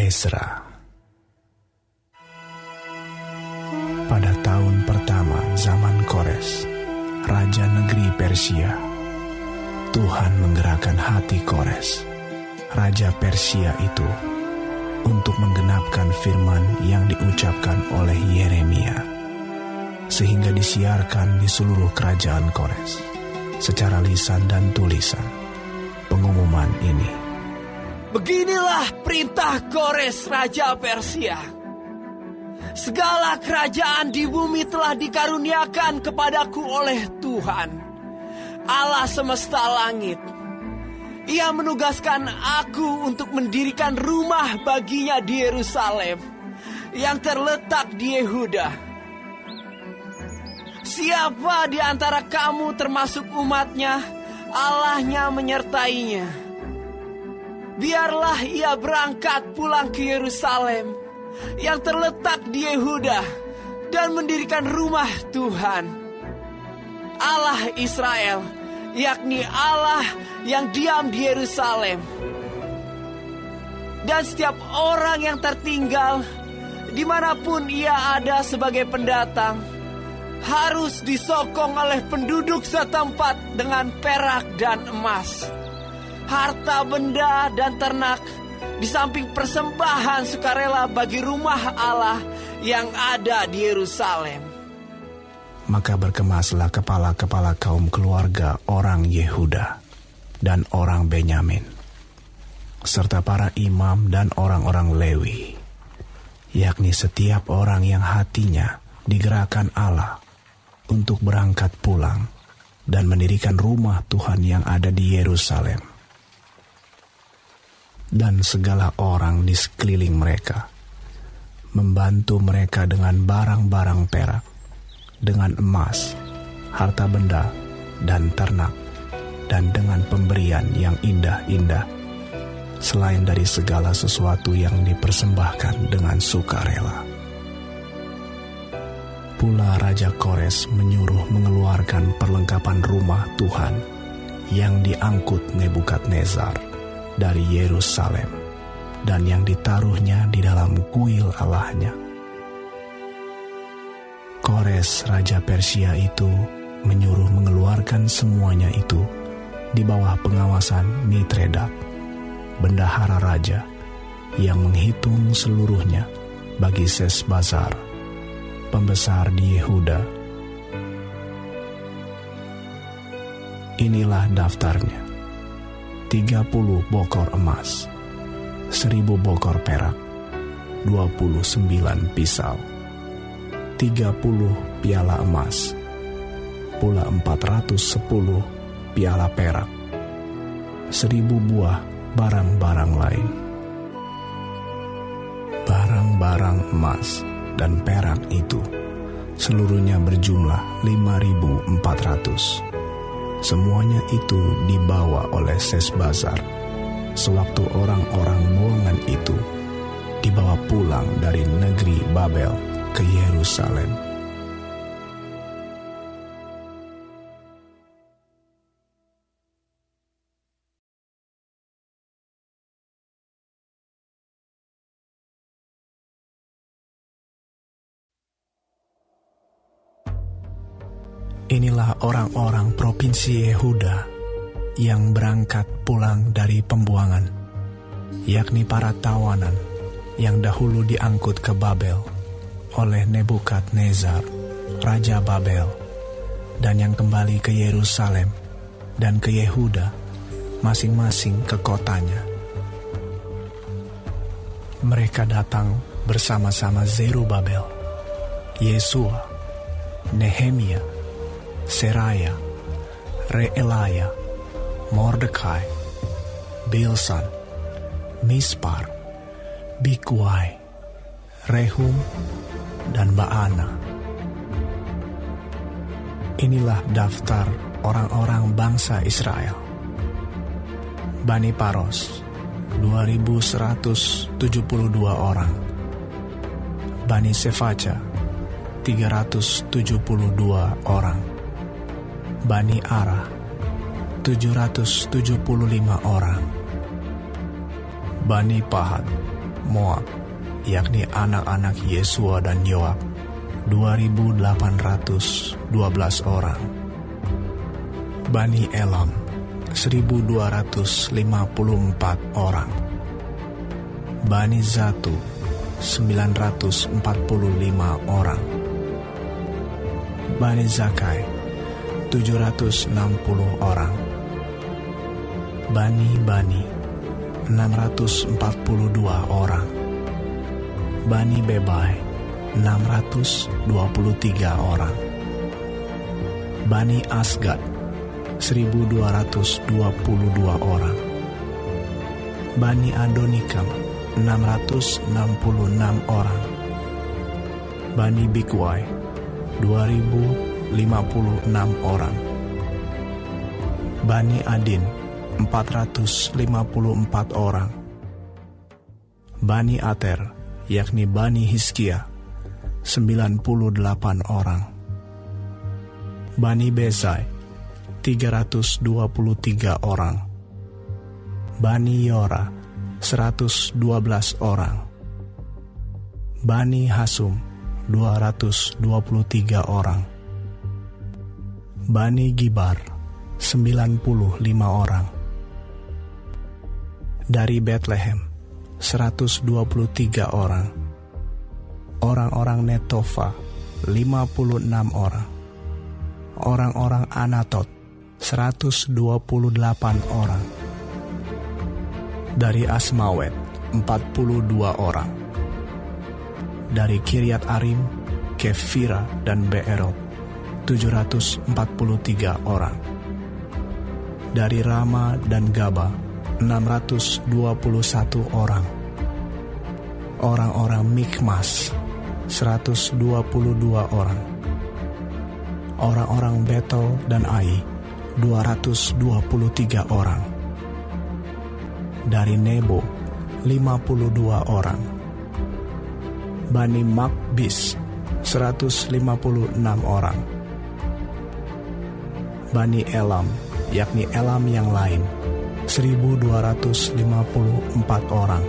Ezra. Pada tahun pertama zaman Kores, raja negeri Persia, Tuhan menggerakkan hati Kores, raja Persia itu, untuk menggenapkan firman yang diucapkan oleh Yeremia, sehingga disiarkan di seluruh kerajaan Kores, secara lisan dan tulisan, pengumuman ini. Beginilah perintah Kores raja Persia. Segala kerajaan di bumi telah dikaruniakan kepadaku oleh Tuhan, Allah semesta langit. Ia menugaskan aku untuk mendirikan rumah baginya di Yerusalem, yang terletak di Yehuda. Siapa di antara kamu termasuk umatnya, Allahnya menyertainya. Biarlah ia berangkat pulang ke Yerusalem, yang terletak di Yehuda, dan mendirikan rumah Tuhan, Allah Israel, yakni Allah yang diam di Yerusalem. Dan setiap orang yang tertinggal, dimanapun ia ada sebagai pendatang, harus disokong oleh penduduk setempat dengan perak dan emas, harta benda dan ternak, di samping persembahan sukarela bagi rumah Allah yang ada di Yerusalem. Maka berkemaslah kepala-kepala kaum keluarga orang Yehuda dan orang Benyamin, serta para imam dan orang-orang Lewi, yakni setiap orang yang hatinya digerakkan Allah untuk berangkat pulang dan mendirikan rumah Tuhan yang ada di Yerusalem. Dan segala orang di sekeliling mereka membantu mereka dengan barang-barang perak, dengan emas, harta benda, dan ternak, dan dengan pemberian yang indah-indah, selain dari segala sesuatu yang dipersembahkan dengan sukarela. Pula Raja Kores menyuruh mengeluarkan perlengkapan rumah Tuhan yang diangkut Nebukadnezar dari Yerusalem, dan yang ditaruhnya di dalam kuil Allahnya. Kores raja Persia itu menyuruh mengeluarkan semuanya itu di bawah pengawasan Mitredat, bendahara raja, yang menghitung seluruhnya bagi Sesbazar, pembesar di Yehuda. Inilah daftarnya: 30 bokor emas, 1000 bokor perak, 29 pisau, 30 piala emas, pula 410 piala perak, 1000 buah barang-barang lain. Barang-barang emas dan perak itu seluruhnya berjumlah 5.400. Semuanya itu dibawa oleh Sesbazar sewaktu orang-orang buangan itu dibawa pulang dari negeri Babel ke Yerusalem. Inilah orang-orang provinsi Yehuda yang berangkat pulang dari pembuangan, yakni para tawanan yang dahulu diangkut ke Babel oleh Nebukadnezar, Raja Babel, dan yang kembali ke Yerusalem dan ke Yehuda, masing-masing ke kotanya. Mereka datang bersama-sama Zerubabel, Yesua, Nehemia, Seraya, Reelaya, Mordekai, Bilsan, Mispar, Bigwai, Rehum, dan Baana. Inilah daftar orang-orang bangsa Israel. Bani Paros, 2.172 orang. Bani Sefaca, 372 orang. Bani Ara, 775 orang. Bani Pahat, Moab, yakni anak-anak Yesua dan Yoab, 2.812 orang. Bani Elam, 1.254 orang. Bani Zatu, 945 orang. Bani Zakai, 760 orang. Bani 642 orang. Bani Bebai, 623 orang. Bani Asgad, 1.222 orang. Bani Adonikam, 666 orang. Bani Bikwai, 2.056 orang. Bani Adin, 454 orang. Bani Ater, yakni Bani Hizkia, 98 orang. Bani Bezai, 323 orang. Bani Yora, 112 orang. Bani Hasum, 223 orang. Bani Gibar, 95 orang. Dari Bethlehem, 123 orang. Orang-orang Netofa, 56 orang. Orang-orang Anatot, 128 orang. Dari Asmawet, 42 orang. Dari Kiryat Arim, Kefira, dan Beerot, 743 orang. Dari Rama dan Gaba, 621 orang. Orang-orang Mikmas, 122 orang. Orang-orang Betel dan Ai, 223 orang. Dari Nebo, 52 orang. Bani Makbis, 156 orang. Bani Elam, yakni Elam yang lain, 1.254 orang.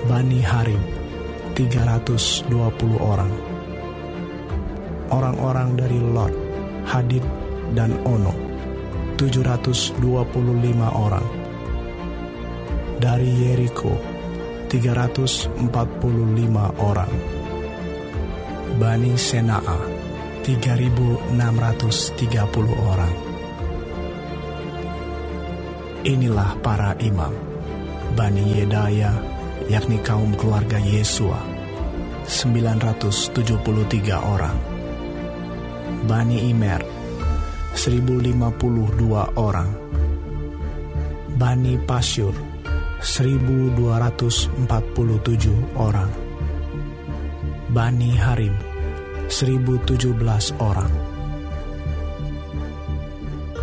Bani Harim, 320 orang. Orang-orang dari Lot, Hadid, dan Ono, 725 orang. Dari Yeriko, 345 orang. Bani Sena'a, 3.630 orang. Inilah para imam, Bani Yedaya, yakni kaum keluarga Yesua, 973 orang. Bani Imer, 1.052 orang. Bani Pasyur, 1.247 orang. Bani Harim, 1.017 orang.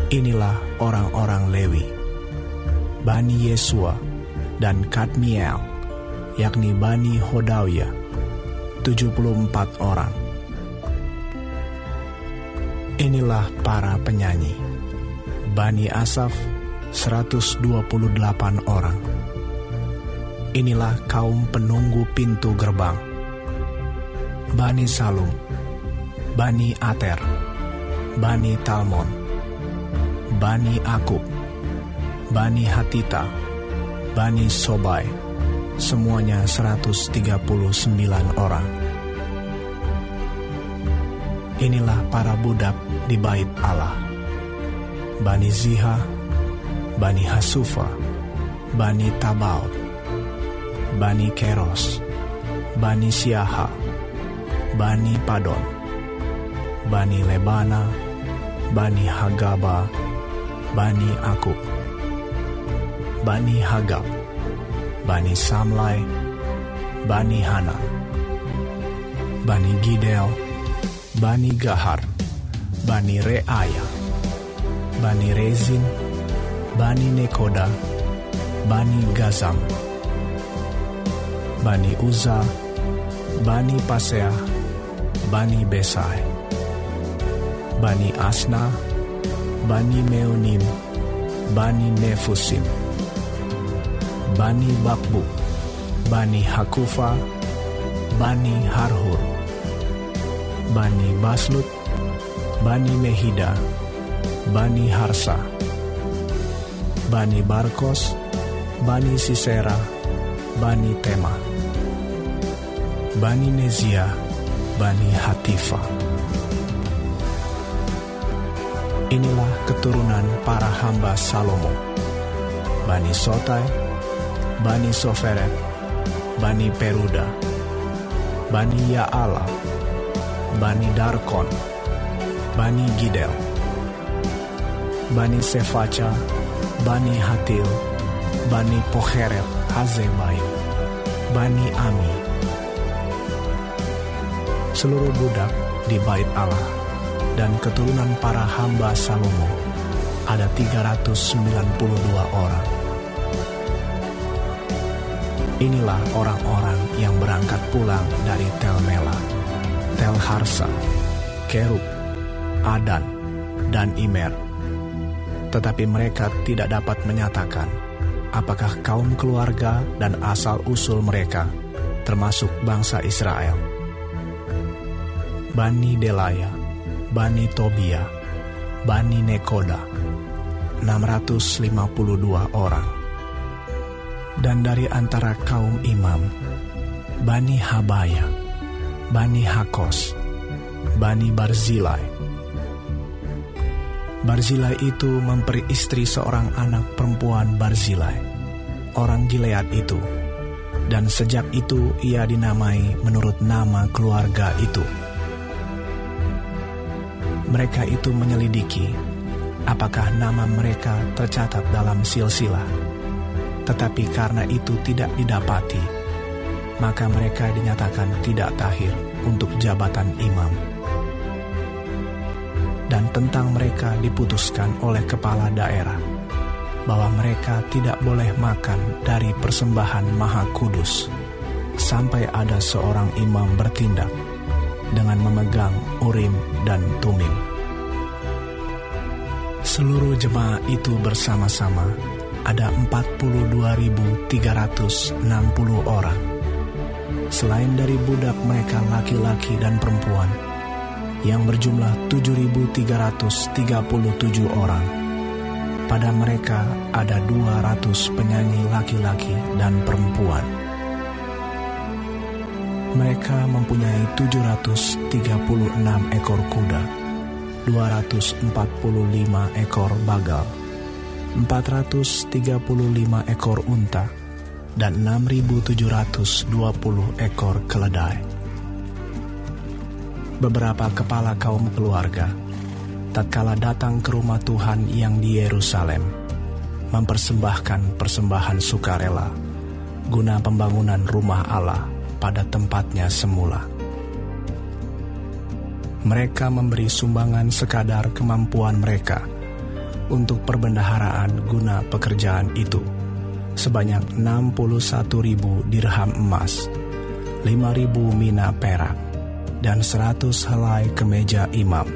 Inilah orang-orang Lewi, Bani Yesua dan Kadmiel, yakni Bani Hodawia, 74 orang. Inilah para penyanyi, Bani Asaf, 128 orang. Inilah kaum penunggu pintu gerbang, Bani Salum, Bani Ater, Bani Talmon, Bani Akub, Bani Hatita, Bani Sobai, semuanya 139 orang. Inilah para budak di bait Allah, Bani Ziha, Bani Hasufa, Bani Tabaot, Bani Keros, Bani Siaha, Bani Padon, Bani Lebana, Bani Hagaba, Bani Akub, Bani Hagab, Bani Samlai, Bani Hanan, Bani Gidel, Bani Gahar, Bani Reaya, Bani Rezin, Bani Nekoda, Bani Gazam, Bani Uza, Bani Paseah, Bani Besai, Bani Asna, Bani Meonim, Bani Nefusim, Bani Bakbuk, Bani Hakufa, Bani Harhur, Bani Baslut, Bani Mehida, Bani Harsa, Bani Barkos, Bani Sisera, Bani Tema, Bani Nezia, Bani Hatifa. Inilah keturunan para hamba Salomo: Bani Sotai, Bani Soferet, Bani Peruda, Bani Ya'ala, Bani Darkon, Bani Gidel, Bani Sefaca, Bani Hatil, Bani Pocheret Hazebaim, Bani Ami. Seluruh budak di bait Allah dan keturunan para hamba Salomo ada 392 orang. Inilah orang-orang yang berangkat pulang dari Tel Mela, Tel Harsa, Kerub, Adan, dan Imer. Tetapi mereka tidak dapat menyatakan apakah kaum keluarga dan asal-usul mereka termasuk bangsa Israel. Bani Delaya, Bani Tobia, Bani Nekoda, 652 orang. Dan dari antara kaum imam, Bani Habaya, Bani Hakos, Bani Barzilai. Barzilai itu memperi istri seorang anak perempuan Barzilai, orang Gilead itu, dan sejak itu ia dinamai menurut nama keluarga itu. Mereka itu menyelidiki apakah nama mereka tercatat dalam silsilah, tetapi karena itu tidak didapati, maka mereka dinyatakan tidak tahir untuk jabatan imam. Dan tentang mereka diputuskan oleh kepala daerah bahwa mereka tidak boleh makan dari persembahan Maha Kudus sampai ada seorang imam bertindak dengan memegang Urim dan Tumim. Seluruh jemaah itu bersama-sama ada 42.360 orang. Selain dari budak mereka laki-laki dan perempuan, yang berjumlah 7.337 orang. Pada mereka ada 200 penyanyi laki-laki dan perempuan. Mereka mempunyai 736 ekor kuda, 245 ekor bagal, 435 ekor unta, dan 6.720 ekor keledai. Beberapa kepala kaum keluarga, tatkala datang ke rumah Tuhan yang di Yerusalem, mempersembahkan persembahan sukarela guna pembangunan rumah Allah pada tempatnya semula. Mereka memberi sumbangan sekadar kemampuan mereka untuk perbendaharaan guna pekerjaan itu, sebanyak 61.000 dirham emas, 5.000 mina perak, dan 100 helai kemeja imam.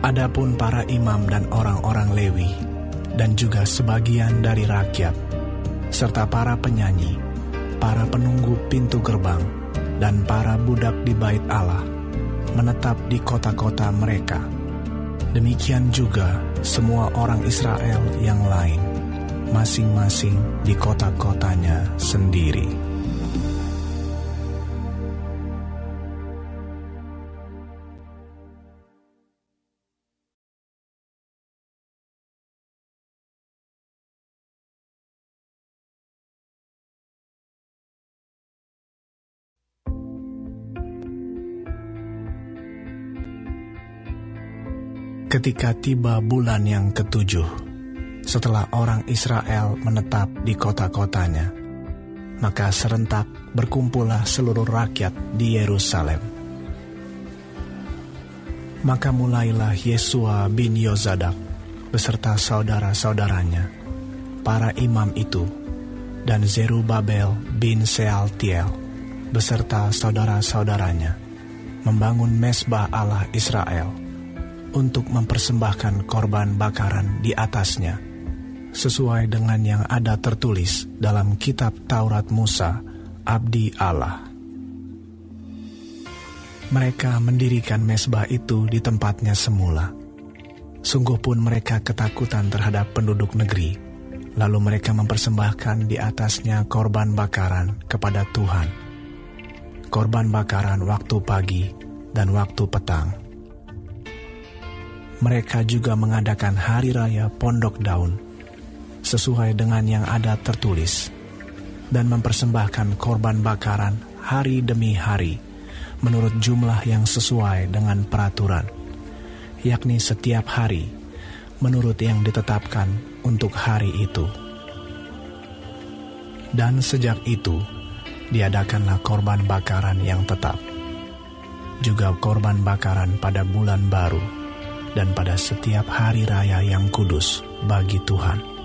Adapun para imam dan orang-orang Lewi, dan juga sebagian dari rakyat, serta para penyanyi, para penunggu pintu gerbang, dan para budak di bait Allah, menetap di kota-kota mereka. Demikian juga semua orang Israel yang lain, masing-masing di kota-kotanya sendiri. Ketika tiba bulan yang ke-7, setelah orang Israel menetap di kota-kotanya, maka serentak berkumpullah seluruh rakyat di Yerusalem. Maka mulailah Yesua bin Yozadak beserta saudara-saudaranya, para imam itu, dan Zerubabel bin Sealtiel beserta saudara-saudaranya, membangun mezbah Allah Israel untuk mempersembahkan korban bakaran di atasnya, sesuai dengan yang ada tertulis dalam kitab Taurat Musa, abdi Allah. Mereka mendirikan mezbah itu di tempatnya semula. Sungguh pun mereka ketakutan terhadap penduduk negeri, lalu mereka mempersembahkan di atasnya korban bakaran kepada Tuhan. Korban bakaran waktu pagi dan waktu petang. Mereka juga mengadakan hari raya Pondok Daun, sesuai dengan yang ada tertulis, dan mempersembahkan korban bakaran hari demi hari, menurut jumlah yang sesuai dengan peraturan, yakni setiap hari, menurut yang ditetapkan untuk hari itu. Dan sejak itu, diadakanlah korban bakaran yang tetap, juga korban bakaran pada bulan baru, dan pada setiap hari raya yang kudus bagi Tuhan.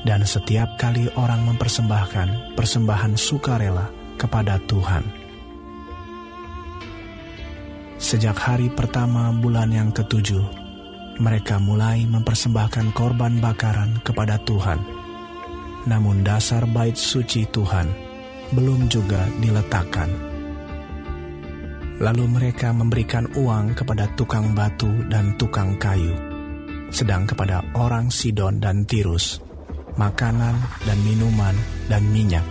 Dan setiap kali orang mempersembahkan persembahan sukarela kepada Tuhan. Sejak hari pertama bulan yang ke-7, mereka mulai mempersembahkan korban bakaran kepada Tuhan. Namun dasar bait suci Tuhan belum juga diletakkan. Lalu mereka memberikan uang kepada tukang batu dan tukang kayu, sedang kepada orang Sidon dan Tirus, makanan dan minuman dan minyak,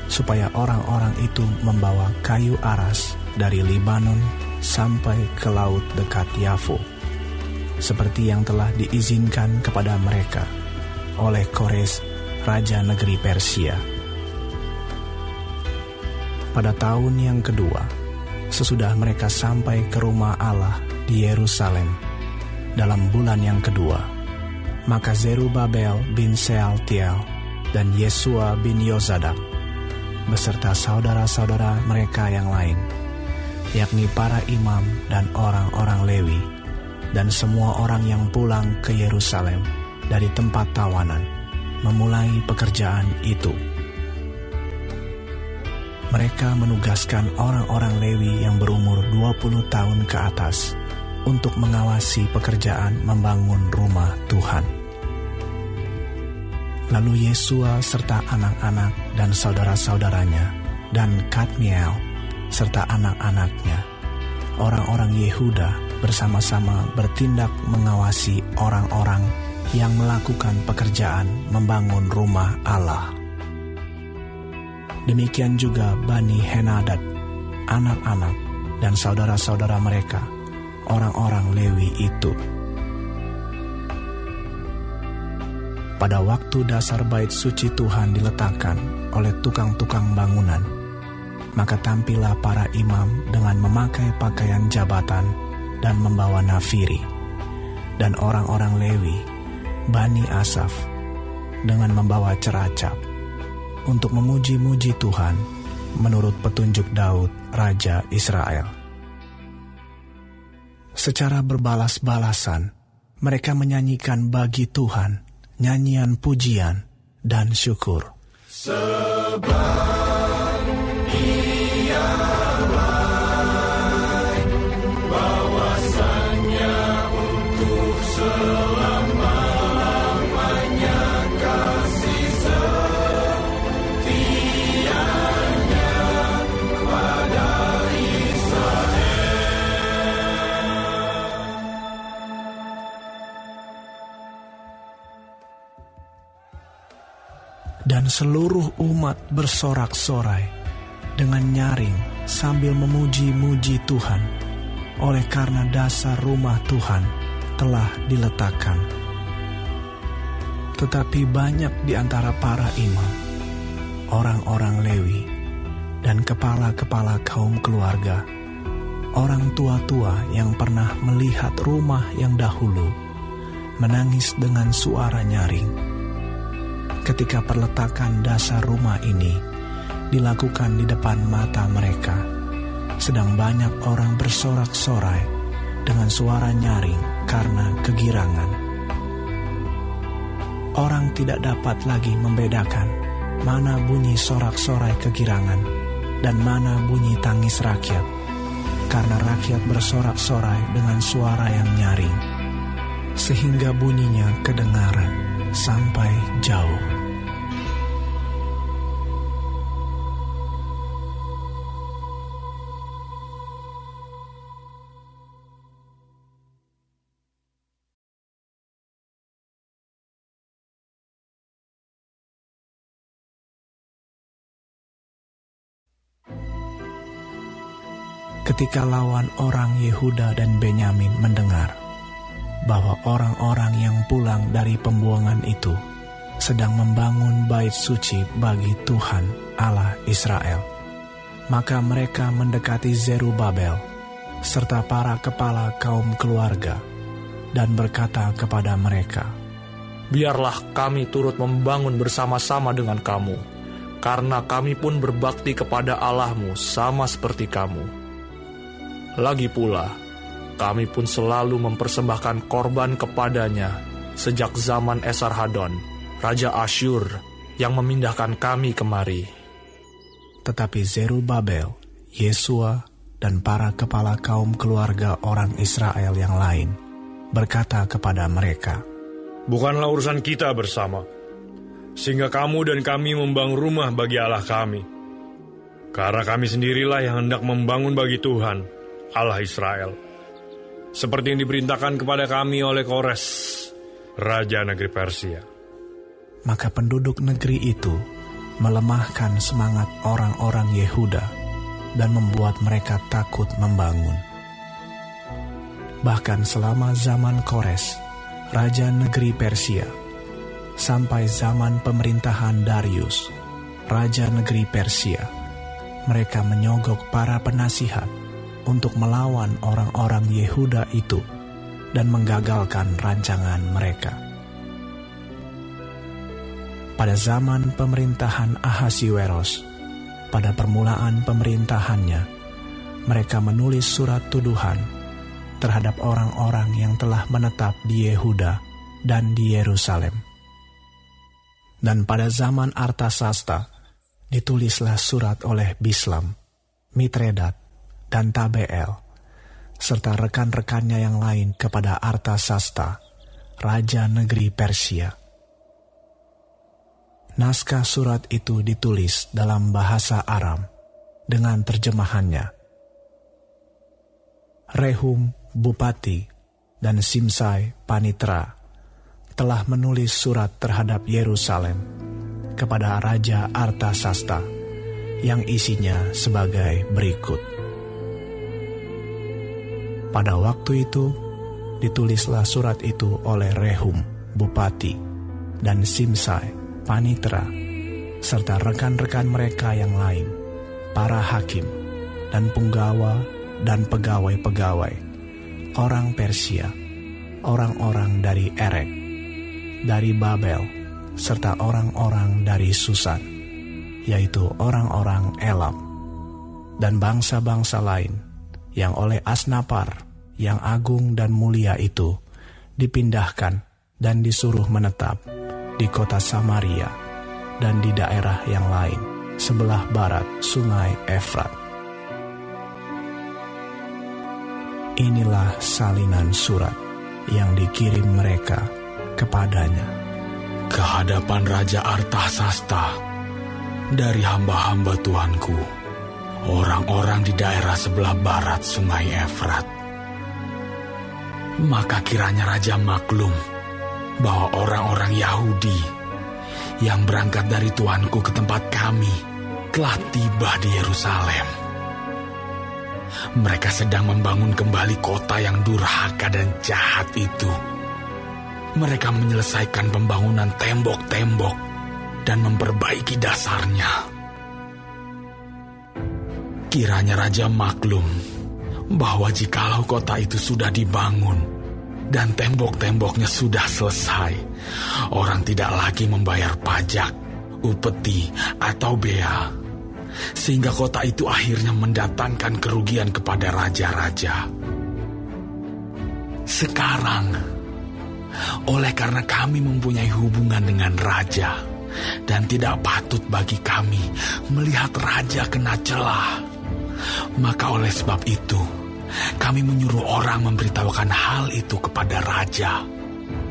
supaya orang-orang itu membawa kayu aras dari Libanon sampai ke laut dekat Yafo, seperti yang telah diizinkan kepada mereka oleh Kores, raja negeri Persia. Pada tahun yang kedua, sesudah mereka sampai ke rumah Allah di Yerusalem, dalam bulan yang kedua, maka Zerubabel bin Sealtiel dan Yesua bin Yozadak beserta saudara-saudara mereka yang lain, yakni para imam dan orang-orang Lewi, dan semua orang yang pulang ke Yerusalem dari tempat tawanan, memulai pekerjaan itu. Mereka menugaskan orang-orang Lewi yang berumur 20 tahun ke atas untuk mengawasi pekerjaan membangun rumah Tuhan. Lalu Yesua serta anak-anak dan saudara-saudaranya, dan Kadmiel serta anak-anaknya, orang-orang Yehuda bersama-sama bertindak mengawasi orang-orang yang melakukan pekerjaan membangun rumah Allah. Demikian juga Bani Henadad, anak-anak dan saudara-saudara mereka, orang-orang Lewi itu. Pada waktu dasar bait suci Tuhan diletakkan oleh tukang-tukang bangunan, maka tampillah para imam dengan memakai pakaian jabatan dan membawa nafiri, dan orang-orang Lewi, Bani Asaf, dengan membawa ceracap, untuk memuji-muji Tuhan menurut petunjuk Daud, Raja Israel. Secara berbalas-balasan, mereka menyanyikan bagi Tuhan nyanyian pujian dan syukur. Sebab Ia baik, bawasannya untuk selama-lamanya, kasih setianya kepada Israel. Dan seluruh umat bersorak-sorai dengan nyaring sambil memuji-muji Tuhan, oleh karena dasar rumah Tuhan telah diletakkan. Tetapi banyak di antara para imam, orang-orang Lewi, dan kepala-kepala kaum keluarga, orang tua-tua yang pernah melihat rumah yang dahulu, menangis dengan suara nyaring ketika perletakan dasar rumah ini dilakukan di depan mata mereka, sedang banyak orang bersorak-sorai dengan suara nyaring karena kegirangan. Orang tidak dapat lagi membedakan mana bunyi sorak-sorai kegirangan dan mana bunyi tangis rakyat, karena rakyat bersorak-sorai dengan suara yang nyaring. sehingga bunyinya kedengaran sampai jauh. Ketika lawan orang Yehuda dan Benyamin mendengar bahwa orang-orang yang pulang dari pembuangan itu sedang membangun bait suci bagi Tuhan Allah Israel, maka mereka mendekati Zerubabel serta para kepala kaum keluarga dan berkata kepada mereka, "Biarlah kami turut membangun bersama-sama dengan kamu, karena kami pun berbakti kepada Allahmu sama seperti kamu. Lagi pula, kami pun selalu mempersembahkan korban kepadanya sejak zaman Esarhadon, Raja Asyur, yang memindahkan kami kemari." Tetapi Zerubabel, Yesua, dan para kepala kaum keluarga orang Israel yang lain berkata kepada mereka, "Bukanlah urusan kita bersama, sehingga kamu dan kami membangun rumah bagi Allah kami. Karena kami sendirilah yang hendak membangun bagi Tuhan, Allah Israel, seperti yang diperintahkan kepada kami oleh Kores, Raja negeri Persia." Maka penduduk negeri itu melemahkan semangat orang-orang Yehuda dan membuat mereka takut membangun. Bahkan selama zaman Kores, Raja negeri Persia, sampai zaman pemerintahan Darius, Raja negeri Persia, mereka menyogok para penasihat untuk melawan orang-orang Yehuda itu dan menggagalkan rancangan mereka. Pada zaman pemerintahan Ahasiweros, pada permulaan pemerintahannya, mereka menulis surat tuduhan terhadap orang-orang yang telah menetap di Yehuda dan di Yerusalem. Dan pada zaman Artasasta, ditulislah surat oleh Bislam, Mitredat, dan Tabeel, serta rekan-rekannya yang lain kepada Artasasta, Raja negeri Persia. Naskah surat itu ditulis dalam bahasa Aram dengan terjemahannya. Rehum, Bupati, dan Simsai, Panitra, telah menulis surat terhadap Yerusalem kepada Raja Artasasta yang isinya sebagai berikut. Pada waktu itu, ditulislah surat itu oleh Rehum, Bupati, dan Simsai, Panitra, serta rekan-rekan mereka yang lain, para hakim, dan punggawa, dan pegawai-pegawai, orang Persia, orang-orang dari Erek, dari Babel, serta orang-orang dari Susan, yaitu orang-orang Elam, dan bangsa-bangsa lain, yang oleh Asnapar yang agung dan mulia itu dipindahkan dan disuruh menetap di kota Samaria dan di daerah yang lain sebelah barat sungai Efrat. Inilah salinan surat yang dikirim mereka kepadanya. Ke hadapan Raja Artasasta dari hamba-hamba Tuanku, orang-orang di daerah sebelah barat sungai Efrat. Maka kiranya Raja maklum bahwa orang-orang Yahudi yang berangkat dari Tuanku ke tempat kami telah tiba di Yerusalem. Mereka sedang membangun kembali kota yang durhaka dan jahat itu. Mereka menyelesaikan pembangunan tembok-tembok dan memperbaiki dasarnya. Kiranya Raja maklum bahwa jikalau kota itu sudah dibangun dan tembok-temboknya sudah selesai, orang tidak lagi membayar pajak, upeti, atau bea, sehingga kota itu akhirnya mendatangkan kerugian kepada raja-raja. Sekarang, oleh karena kami mempunyai hubungan dengan raja, dan tidak patut bagi kami melihat raja kena celah, maka oleh sebab itu, kami menyuruh orang memberitahukan hal itu kepada raja,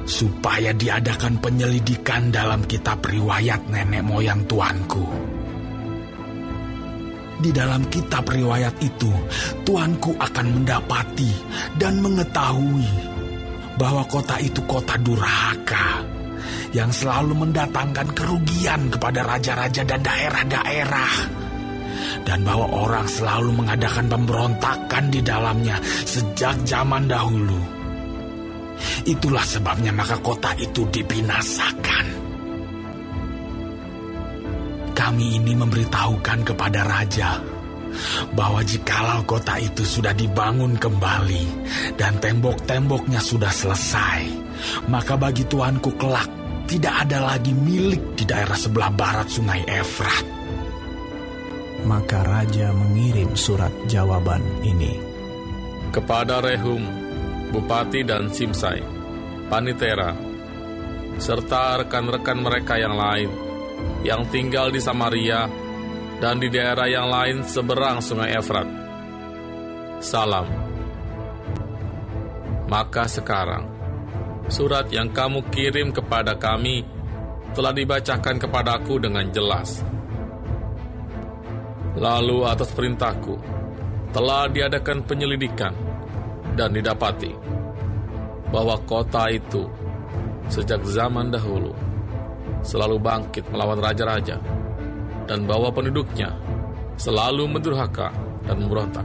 supaya diadakan penyelidikan dalam kitab riwayat nenek moyang tuanku. Di dalam kitab riwayat itu, tuanku akan mendapati dan mengetahui bahwa kota itu kota durhaka yang selalu mendatangkan kerugian kepada raja-raja dan daerah-daerah, dan bahwa orang selalu mengadakan pemberontakan di dalamnya sejak zaman dahulu. Itulah sebabnya maka kota itu dibinasakan. Kami ini memberitahukan kepada raja bahwa jikalau kota itu sudah dibangun kembali dan tembok-temboknya sudah selesai, maka bagi tuanku kelak tidak ada lagi milik di daerah sebelah barat sungai Efrat. Maka raja mengirim surat jawaban ini kepada Rehum, Bupati dan Simsai, Panitera, serta rekan-rekan mereka yang lain yang tinggal di Samaria dan di daerah yang lain seberang sungai Efrat. Salam. Maka sekarang, surat yang kamu kirim kepada kami telah dibacakan kepadaku dengan jelas. Lalu atas perintahku, telah diadakan penyelidikan dan didapati bahwa kota itu sejak zaman dahulu selalu bangkit melawan raja-raja, dan bahwa penduduknya selalu mendurhaka dan memberontak.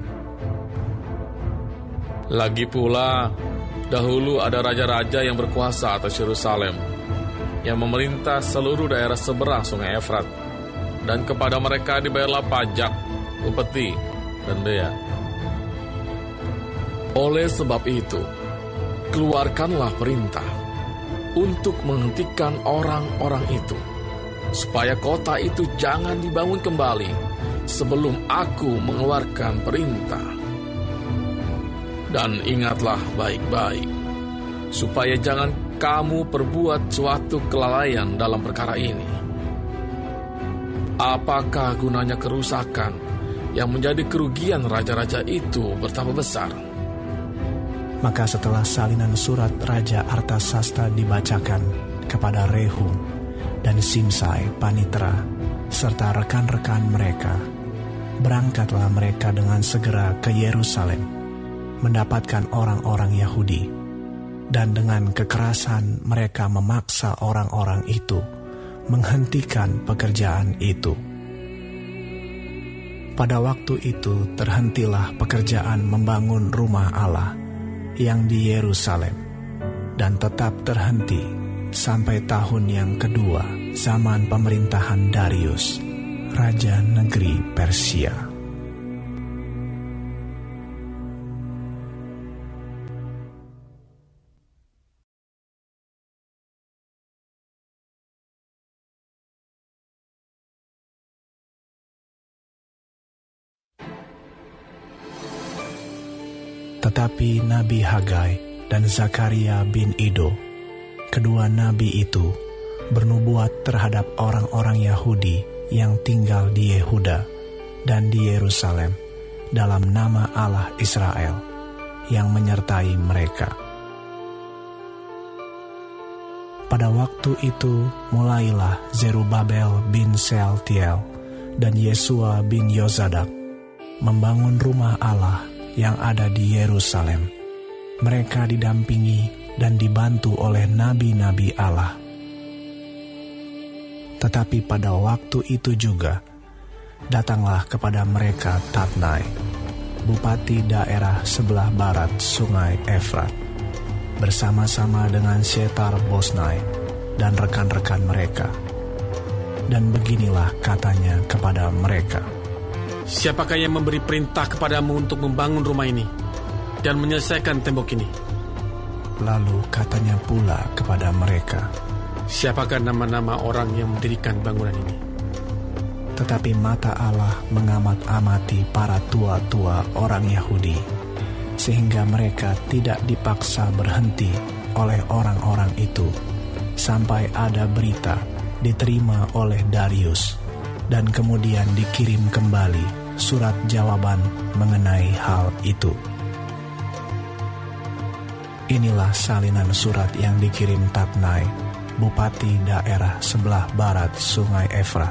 Lagi pula, dahulu ada raja-raja yang berkuasa atas Yerusalem, yang memerintah seluruh daerah seberang sungai Efrat, dan kepada mereka dibayarlah pajak, upeti, dan bea. Oleh sebab itu, keluarkanlah perintah untuk menghentikan orang-orang itu, supaya kota itu jangan dibangun kembali sebelum aku mengeluarkan perintah. Dan ingatlah baik-baik, supaya jangan kamu perbuat suatu kelalaian dalam perkara ini. Apakah gunanya kerusakan yang menjadi kerugian raja-raja itu bertambah besar? Maka setelah salinan surat Raja Artasasta dibacakan kepada Rehum dan Simsai Panitera serta rekan-rekan mereka, berangkatlah mereka dengan segera ke Yerusalem, mendapatkan orang-orang Yahudi, dan dengan kekerasan mereka memaksa orang-orang itu menghentikan pekerjaan itu. Pada waktu itu terhentilah pekerjaan membangun rumah Allah yang di Yerusalem, dan tetap terhenti sampai tahun yang kedua zaman pemerintahan Darius, Raja Negeri Persia. Tetapi Nabi Hagai dan Zakaria bin Ido, kedua nabi itu, bernubuat terhadap orang-orang Yahudi yang tinggal di Yehuda dan di Yerusalem dalam nama Allah Israel yang menyertai mereka. Pada waktu itu mulailah Zerubabel bin Sealtiel dan Yesua bin Yozadak membangun rumah Allah yang ada di Yerusalem. Mereka didampingi dan dibantu oleh nabi-nabi Allah. Tetapi pada waktu itu juga, datanglah kepada mereka Tatnai, bupati daerah sebelah barat sungai Efrat, bersama-sama dengan Setar-Bosnai dan rekan-rekan mereka. Dan beginilah katanya kepada mereka, "Siapakah yang memberi perintah kepadamu untuk membangun rumah ini dan menyelesaikan tembok ini?" Lalu katanya pula kepada mereka, "Siapakah nama-nama orang yang mendirikan bangunan ini?" Tetapi mata Allah mengamat-amati para tua-tua orang Yahudi, sehingga mereka tidak dipaksa berhenti oleh orang-orang itu, sampai ada berita diterima oleh Darius, dan kemudian dikirim kembali surat jawaban mengenai hal itu. Inilah salinan surat yang dikirim Tatnai, bupati daerah sebelah barat Sungai Efrat,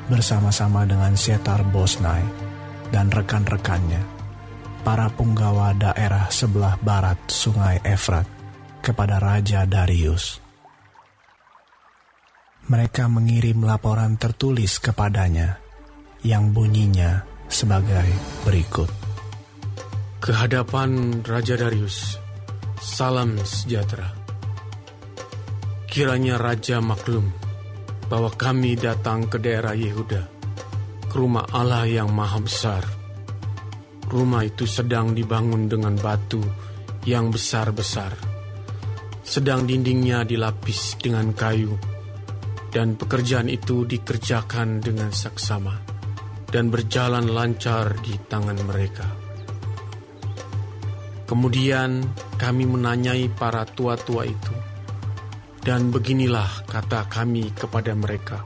bersama-sama dengan Setar-Bosnai dan rekan-rekannya, para punggawa daerah sebelah barat Sungai Efrat, kepada Raja Darius. Mereka mengirim laporan tertulis kepadanya, yang bunyinya sebagai berikut. Kehadapan Raja Darius, salam sejahtera. Kiranya Raja maklum bahwa kami datang ke daerah Yehuda, ke rumah Allah yang maha besar. Rumah itu sedang dibangun dengan batu yang besar-besar. Sedang dindingnya dilapis dengan kayu, dan pekerjaan itu dikerjakan dengan saksama dan berjalan lancar di tangan mereka. Kemudian kami menanyai para tua-tua itu, dan beginilah kata kami kepada mereka.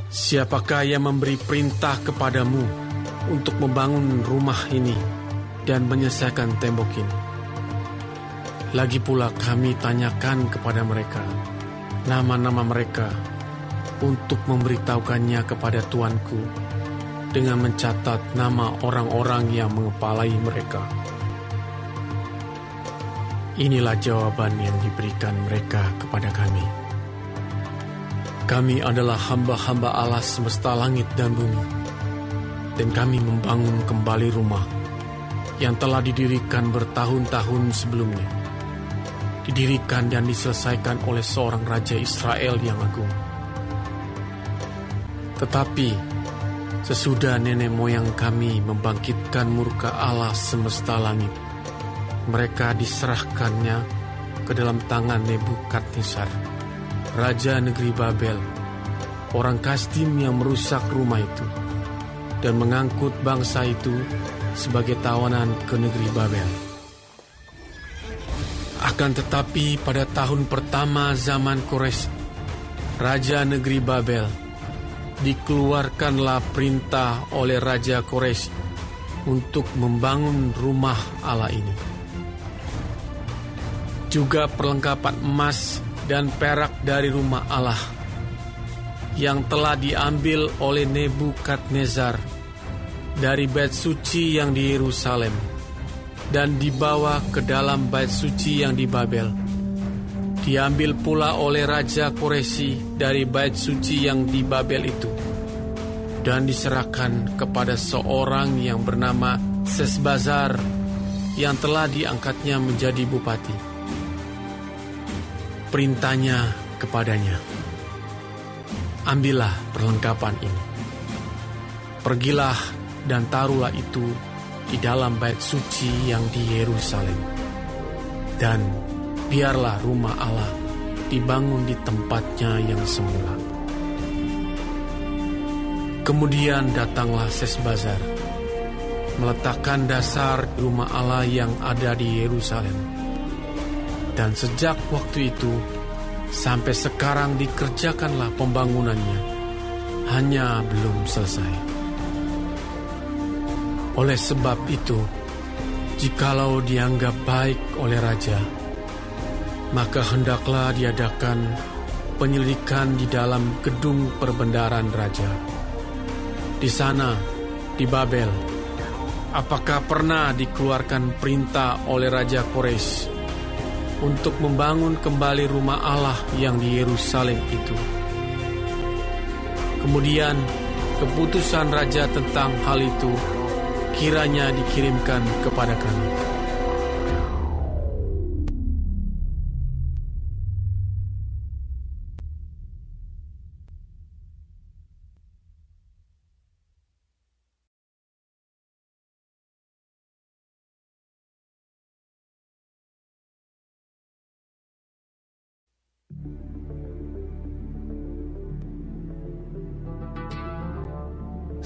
Siapakah yang memberi perintah kepadamu untuk membangun rumah ini dan menyelesaikan tembok ini? Lagi pula kami tanyakan kepada mereka nama-nama mereka untuk memberitahukannya kepada tuanku dengan mencatat nama orang-orang yang mengepalai mereka. Inilah jawaban yang diberikan mereka kepada kami. Kami adalah hamba-hamba Allah semesta langit dan bumi, dan kami membangun kembali rumah yang telah didirikan bertahun-tahun sebelumnya. Didirikan dan diselesaikan oleh seorang Raja Israel yang agung. Tetapi sesudah nenek moyang kami membangkitkan murka Allah semesta langit, mereka diserahkannya ke dalam tangan Nebukadnezar, Raja negeri Babel, orang Kasdim yang merusak rumah itu, dan mengangkut bangsa itu sebagai tawanan ke negeri Babel. Akan tetapi pada tahun pertama zaman Kores, Raja negeri Babel, dikeluarkanlah perintah oleh Raja Kores untuk membangun rumah Allah ini. Juga perlengkapan emas dan perak dari rumah Allah yang telah diambil oleh Nebukadnezar dari bait suci yang di Yerusalem dan dibawa ke dalam bait suci yang di Babel. Diambil pula oleh Raja Koresi dari bait suci yang di Babel itu dan diserahkan kepada seorang yang bernama Sesbazar yang telah diangkatnya menjadi bupati. Perintahnya kepadanya, ambillah perlengkapan ini, pergilah dan taruhlah itu di dalam bait suci yang di Yerusalem, dan biarlah rumah Allah dibangun di tempatnya yang semula. Kemudian datanglah Sesbazar, meletakkan dasar rumah Allah yang ada di Yerusalem. Dan sejak waktu itu sampai sekarang dikerjakanlah pembangunannya, hanya belum selesai. Oleh sebab itu, jikalau dianggap baik oleh raja, maka hendaklah diadakan penyelidikan di dalam gedung perbendaharaan raja. Di sana, di Babel, apakah pernah dikeluarkan perintah oleh Raja Kores untuk membangun kembali rumah Allah yang di Yerusalem itu? Kemudian keputusan raja tentang hal itu kiranya dikirimkan kepada kami.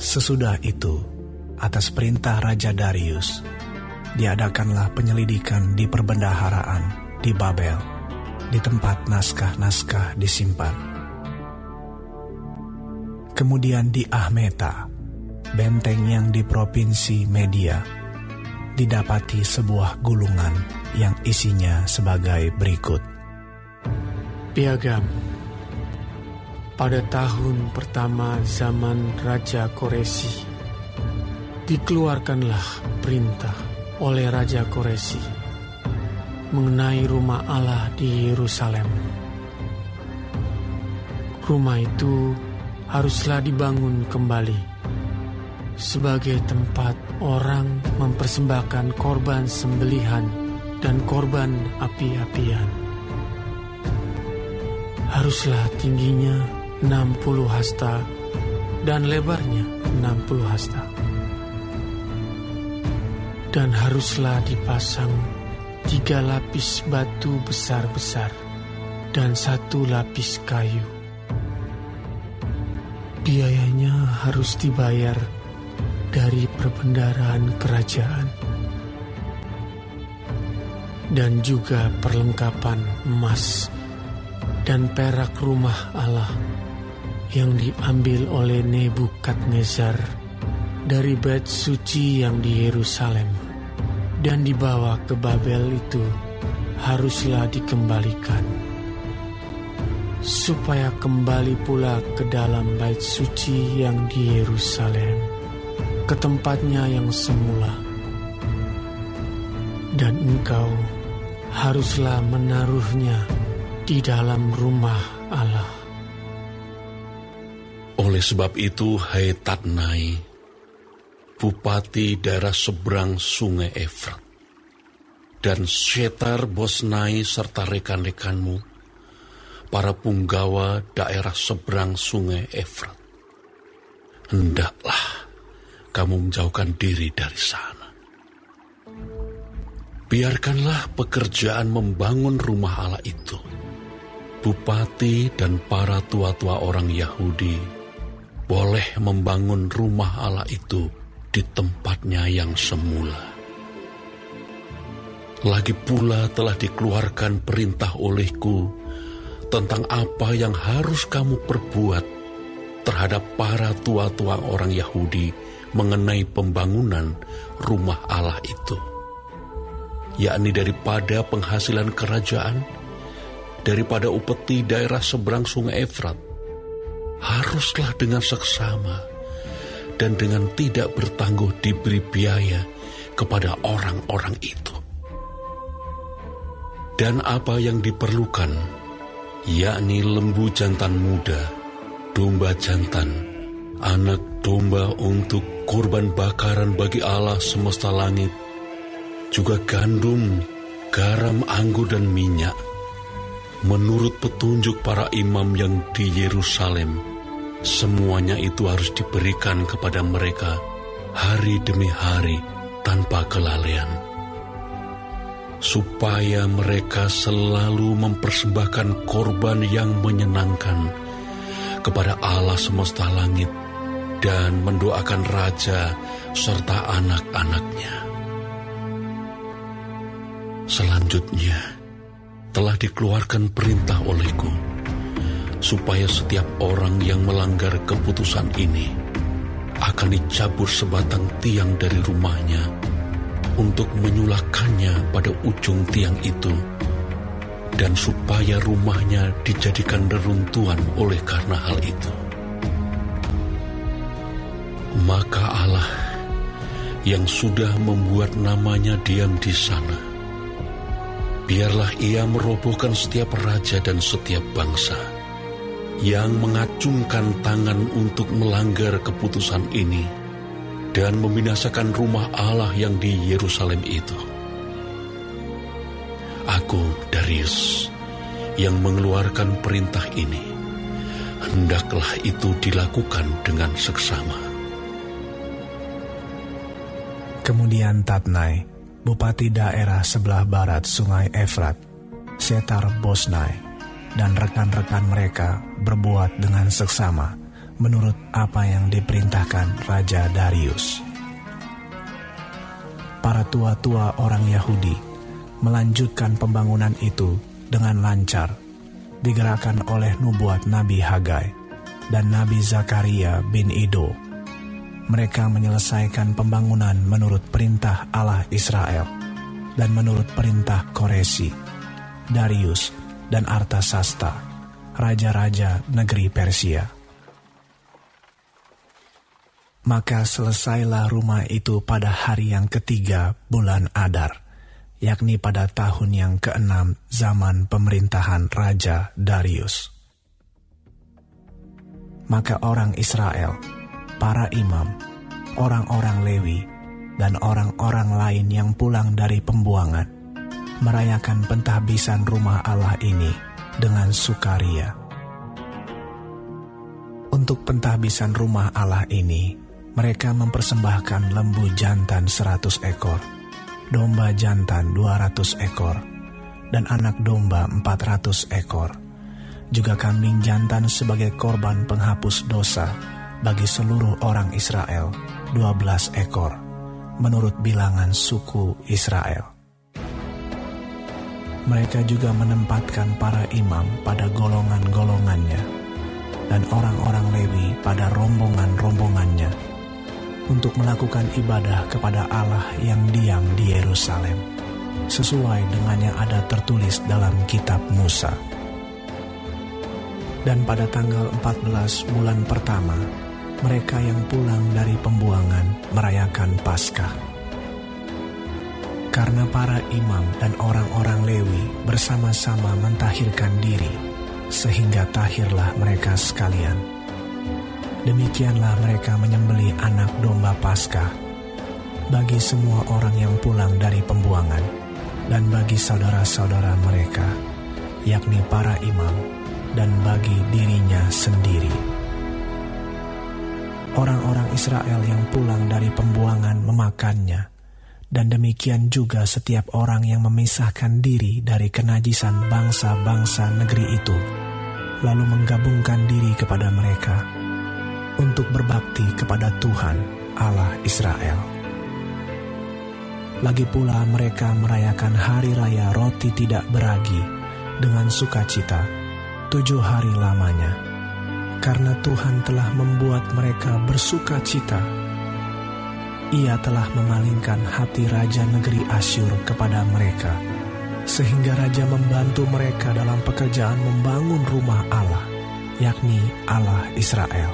Sesudah itu, atas perintah Raja Darius, diadakanlah penyelidikan di perbendaharaan di Babel, di tempat naskah-naskah disimpan. Kemudian di Ahmeta, benteng yang di provinsi Media, didapati sebuah gulungan yang isinya sebagai berikut. Piagam. Pada tahun pertama zaman Raja Koresi, dikeluarkanlah perintah oleh Raja Koresi mengenai rumah Allah di Yerusalem. Rumah itu haruslah dibangun kembali sebagai tempat orang mempersembahkan korban sembelihan dan korban api-apian. Haruslah tingginya 60 hasta dan lebarnya 60 hasta. Dan haruslah dipasang 3 lapis batu besar-besar dan 1 lapis kayu. Biayanya harus dibayar dari perbendaharaan kerajaan. Dan juga perlengkapan emas dan perak rumah Allah yang diambil oleh Nebukadnezar dari bait suci yang di Yerusalem dan dibawa ke Babel itu haruslah dikembalikan, supaya kembali pula ke dalam bait suci yang di Yerusalem, ke tempatnya yang semula. Dan engkau haruslah menaruhnya di dalam rumah Allah. Oleh sebab itu, hai Tatnai, bupati daerah seberang sungai Efrat, dan Setar-Bosnai serta rekan-rekanmu, para punggawa daerah seberang sungai Efrat, hendaklah kamu menjauhkan diri dari sana. Biarkanlah pekerjaan membangun rumah Allah itu. Bupati dan para tua-tua orang Yahudi boleh membangun rumah Allah itu di tempatnya yang semula. Lagi pula telah dikeluarkan perintah olehku tentang apa yang harus kamu perbuat terhadap para tua-tua orang Yahudi mengenai pembangunan rumah Allah itu, yakni daripada penghasilan kerajaan, daripada upeti daerah seberang sungai Efrat, haruslah dengan seksama dan dengan tidak bertangguh diberi biaya kepada orang-orang itu. Dan apa yang diperlukan, yakni lembu jantan muda, domba jantan, anak domba untuk kurban bakaran bagi Allah semesta langit, juga gandum, garam, anggur, dan minyak, menurut petunjuk para imam yang di Yerusalem, semuanya itu harus diberikan kepada mereka hari demi hari tanpa kelalaian, supaya mereka selalu mempersembahkan korban yang menyenangkan kepada Allah semesta langit dan mendoakan raja serta anak-anaknya. Selanjutnya, telah dikeluarkan perintah olehku, supaya setiap orang yang melanggar keputusan ini akan dicabut sebatang tiang dari rumahnya untuk menyulakannya pada ujung tiang itu, dan supaya rumahnya dijadikan reruntuhan oleh karena hal itu. Maka Allah yang sudah membuat namanya diam di sana, biarlah ia merobohkan setiap raja dan setiap bangsa yang mengacungkan tangan untuk melanggar keputusan ini dan membinasakan rumah Allah yang di Yerusalem itu. Aku, Darius, yang mengeluarkan perintah ini, hendaklah itu dilakukan dengan seksama. Kemudian Tatnai, bupati daerah sebelah barat sungai Efrat, Setar-Bosnai, dan rekan-rekan mereka berbuat dengan seksama menurut apa yang diperintahkan Raja Darius. Para tua-tua orang Yahudi melanjutkan pembangunan itu dengan lancar, digerakkan oleh nubuat Nabi Hagai dan Nabi Zakaria bin Ido. mereka menyelesaikan pembangunan menurut perintah Allah Israel dan menurut perintah Koresi, Darius, dan Artasasta, raja-raja negeri Persia. Maka selesailah rumah itu pada hari yang ketiga bulan Adar, yakni pada tahun yang ke-6 zaman pemerintahan Raja Darius. Maka orang Israel, para imam, orang-orang Lewi, dan orang-orang lain yang pulang dari pembuangan, merayakan pentahbisan rumah Allah ini dengan sukaria. Untuk pentahbisan rumah Allah ini, mereka mempersembahkan lembu jantan 100 ekor, domba jantan 200 ekor, dan anak domba 400 ekor, juga kambing jantan sebagai korban penghapus dosa bagi seluruh orang Israel 12 ekor, menurut bilangan suku Israel. Mereka juga menempatkan para imam pada golongan-golongannya, dan orang-orang Lewi pada rombongan-rombongannya, untuk melakukan ibadah kepada Allah yang diam di Yerusalem, sesuai dengan yang ada tertulis dalam kitab Musa. Dan pada tanggal 14 bulan pertama, mereka yang pulang dari pembuangan merayakan Paskah. Karena para imam dan orang-orang Lewi bersama-sama mentahirkan diri, sehingga tahirlah mereka sekalian. Demikianlah mereka menyembelih anak domba Paskah bagi semua orang yang pulang dari pembuangan dan bagi saudara-saudara mereka, yakni para imam, dan bagi dirinya sendiri. Orang-orang Israel yang pulang dari pembuangan memakannya, dan demikian juga setiap orang yang memisahkan diri dari kenajisan bangsa-bangsa negeri itu, lalu menggabungkan diri kepada mereka untuk berbakti kepada Tuhan Allah Israel. Lagi pula mereka merayakan hari raya roti tidak beragi dengan sukacita 7 hari lamanya, karena Tuhan telah membuat mereka bersukacita. Ia telah memalingkan hati raja negeri Asyur kepada mereka, sehingga raja membantu mereka dalam pekerjaan membangun rumah Allah, yakni Allah Israel.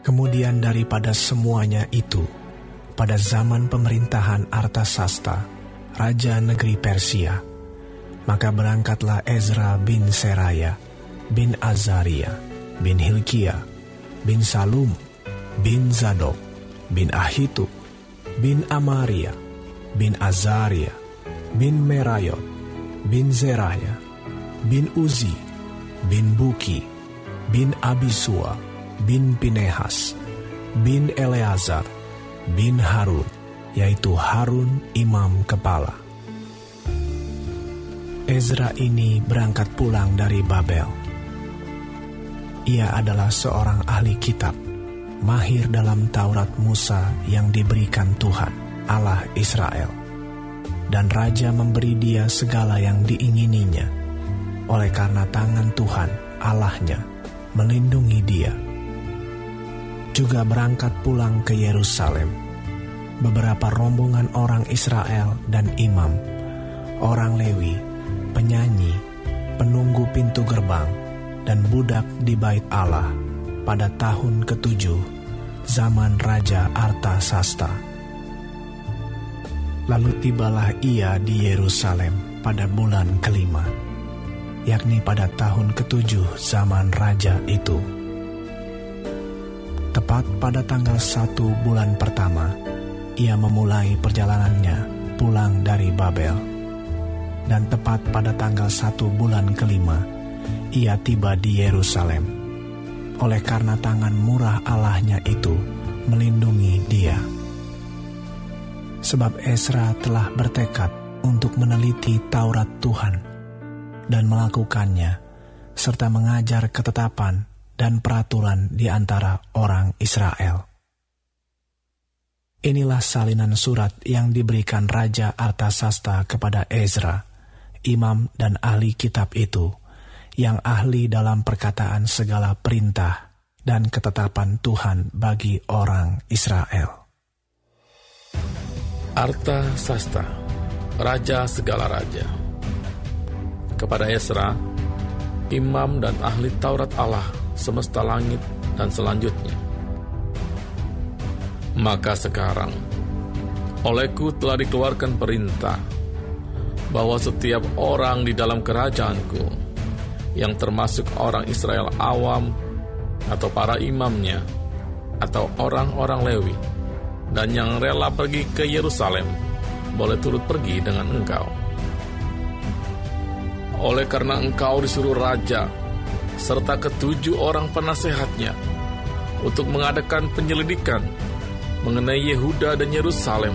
Kemudian daripada semuanya itu, pada zaman pemerintahan Artasasta, raja negeri Persia, maka berangkatlah Ezra bin Seraya, bin Azaria, bin Hilkia, bin Salum, bin Zadok, bin Ahitub, bin Amaria, bin Azaria, bin Merayot, bin Zeraya, bin Uzi, bin Buki, bin Abisua, bin Pinehas, bin Eleazar, bin Harun, yaitu Harun imam kepala. Ezra ini berangkat pulang dari Babel. Ia adalah seorang ahli kitab, mahir dalam Taurat Musa yang diberikan Tuhan, Allah Israel. Dan raja memberi dia segala yang diingininya, oleh karena tangan Tuhan, Allahnya, melindungi dia. Juga berangkat pulang ke Yerusalem beberapa rombongan orang Israel dan imam, orang Lewi, penyanyi, penunggu pintu gerbang, dan budak di bait Allah pada tahun ke-7 zaman Raja Artasasta. Lalu tibalah ia di Yerusalem pada bulan ke-5, yakni pada tahun ke-7 zaman raja itu. Tepat pada tanggal 1 bulan pertama, ia memulai perjalanannya pulang dari Babel. Dan tepat pada tanggal 1 bulan ke-5, ia tiba di Yerusalem, oleh karena tangan murah Allahnya itu melindungi dia. Sebab Ezra telah bertekad untuk meneliti Taurat Tuhan dan melakukannya, serta mengajar ketetapan dan peraturan di antara orang Israel. Inilah salinan surat yang diberikan Raja Artasasta kepada Ezra, imam dan ahli kitab itu, yang ahli dalam perkataan segala perintah dan ketetapan Tuhan bagi orang Israel. Artasasta, Raja segala raja, kepada Ezra, imam dan ahli Taurat Allah semesta langit dan selanjutnya. Maka sekarang, olehku telah dikeluarkan perintah bahwa setiap orang di dalam kerajaanku, yang termasuk orang Israel awam, atau para imamnya, atau orang-orang Lewi, dan yang rela pergi ke Yerusalem, boleh turut pergi dengan engkau. Oleh karena engkau disuruh raja, serta ketujuh orang penasehatnya, untuk mengadakan penyelidikan mengenai Yehuda dan Yerusalem,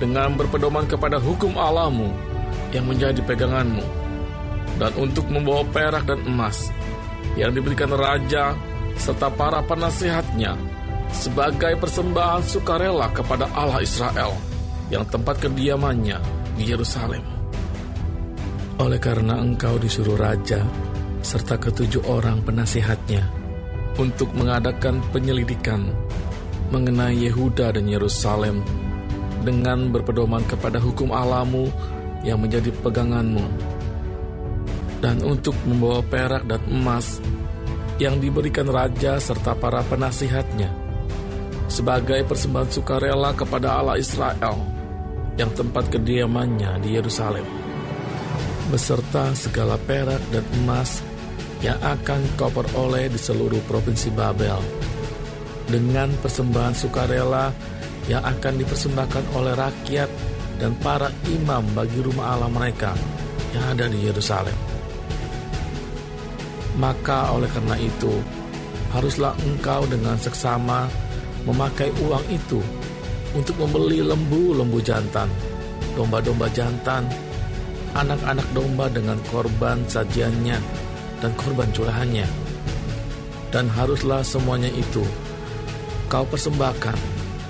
dengan berpedoman kepada hukum Allahmu yang menjadi peganganmu, dan untuk membawa perak dan emas yang diberikan raja serta para penasehatnya sebagai persembahan sukarela kepada Allah Israel yang tempat kediamannya di Yerusalem. Oleh karena engkau disuruh raja serta ketujuh orang penasehatnya untuk mengadakan penyelidikan mengenai Yehuda dan Yerusalem dengan berpedoman kepada hukum Allahmu yang menjadi peganganmu, dan untuk membawa perak dan emas yang diberikan raja serta para penasihatnya sebagai persembahan sukarela kepada Allah Israel yang tempat kediamannya di Yerusalem, beserta segala perak dan emas yang akan kau peroleh di seluruh provinsi Babel, dengan persembahan sukarela yang akan dipersembahkan oleh rakyat dan para imam bagi rumah Allah mereka yang ada di Yerusalem. Maka oleh karena itu, haruslah engkau dengan seksama memakai uang itu untuk membeli lembu-lembu jantan, domba-domba jantan, anak-anak domba dengan korban sajiannya dan korban curahannya. Dan haruslah semuanya itu kau persembahkan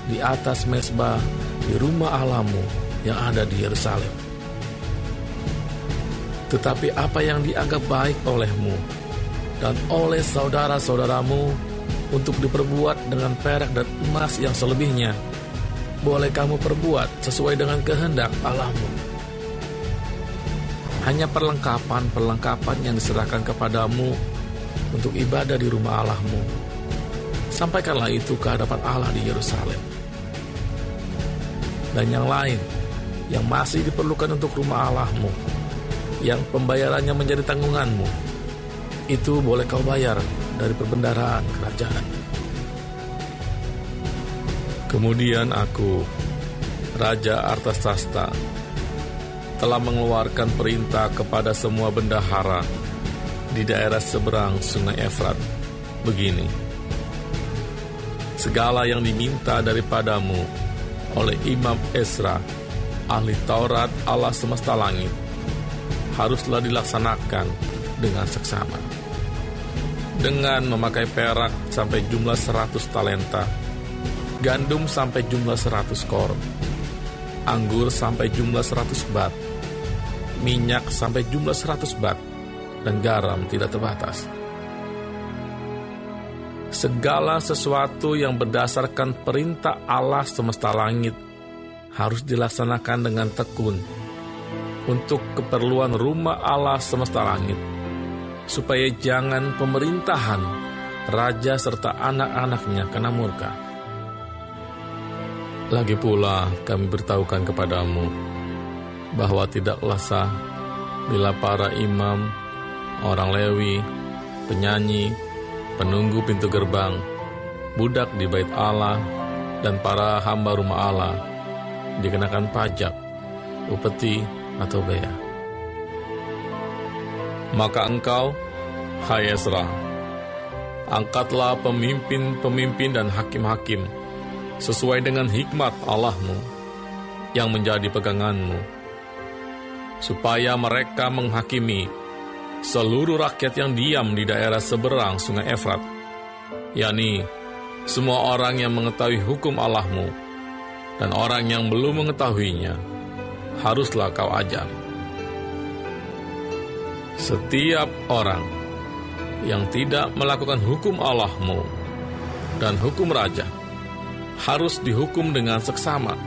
di atas mezbah di rumah Allahmu yang ada di Yerusalem. Tetapi apa yang dianggap baik olehmu dan oleh saudara-saudaramu untuk diperbuat dengan perak dan emas yang selebihnya, boleh kamu perbuat sesuai dengan kehendak Allahmu. Hanya perlengkapan-perlengkapan yang diserahkan kepadamu untuk ibadah di rumah Allahmu, sampaikanlah itu ke hadapan Allah di Yerusalem. Dan yang lain yang masih diperlukan untuk rumah Allahmu, yang pembayarannya menjadi tanggunganmu, itu boleh kau bayar dari perbendaharaan kerajaan. Kemudian aku, Raja Artasasta, telah mengeluarkan perintah kepada semua bendahara di daerah seberang Sungai Efrat, begini: segala yang diminta daripadamu oleh Imam Ezra, ahli Taurat Allah semesta langit, haruslah dilaksanakan dengan seksama, dengan memakai perak sampai jumlah 100 talenta, gandum sampai jumlah 100 kor, anggur sampai jumlah 100 bat, minyak sampai jumlah 100 bat, dan garam tidak terbatas. Segala sesuatu yang berdasarkan perintah Allah semesta langit harus dilaksanakan dengan tekun untuk keperluan rumah Allah semesta langit, supaya jangan pemerintahan raja serta anak-anaknya kena murka. Lagi pula kami beritahukan kepadamu bahwa tidaklah sah bila para imam, orang Lewi, penyanyi, penunggu pintu gerbang, budak di bait Allah, dan para hamba rumah Allah dikenakan pajak, upeti, atau bea. Maka engkau, hai Ezra, angkatlah pemimpin-pemimpin dan hakim-hakim sesuai dengan hikmat Allahmu yang menjadi peganganmu, supaya mereka menghakimi seluruh rakyat yang diam di daerah seberang Sungai Efrat yakni semua orang yang mengetahui hukum Allahmu dan orang yang belum mengetahuinya, haruslah kau ajar. Setiap orang yang tidak melakukan hukum Allahmu dan hukum raja harus dihukum dengan seksama,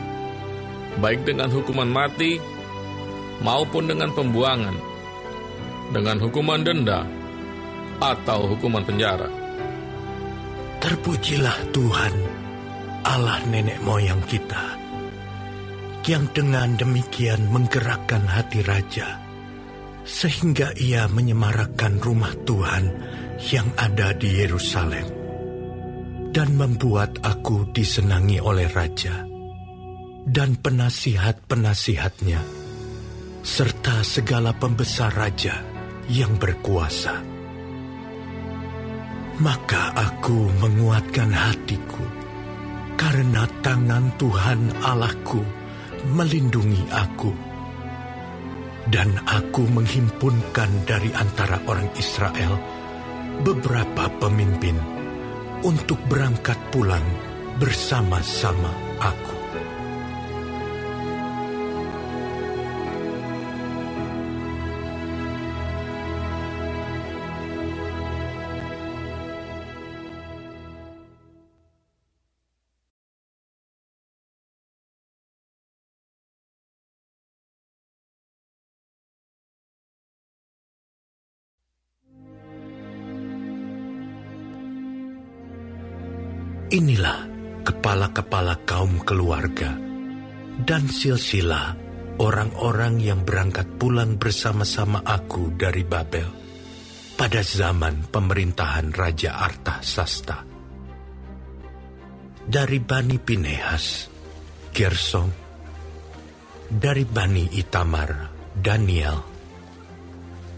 baik dengan hukuman mati maupun dengan pembuangan, dengan hukuman denda atau hukuman penjara. Terpujilah Tuhan, Allah nenek moyang kita, yang dengan demikian menggerakkan hati raja, sehingga ia menyemarakkan rumah Tuhan yang ada di Yerusalem, dan membuat aku disenangi oleh raja dan penasihat-penasihatnya, serta segala pembesar raja yang berkuasa. Maka aku menguatkan hatiku, karena tangan Tuhan Allahku melindungi aku. Dan aku menghimpunkan dari antara orang Israel beberapa pemimpin untuk berangkat pulang bersama-sama aku. Inilah kepala-kepala kaum keluarga dan silsilah orang-orang yang berangkat pulang bersama-sama aku dari Babel pada zaman pemerintahan Raja Artasasta. Dari Bani Pinehas, Gersom. Dari Bani Itamar, Daniel.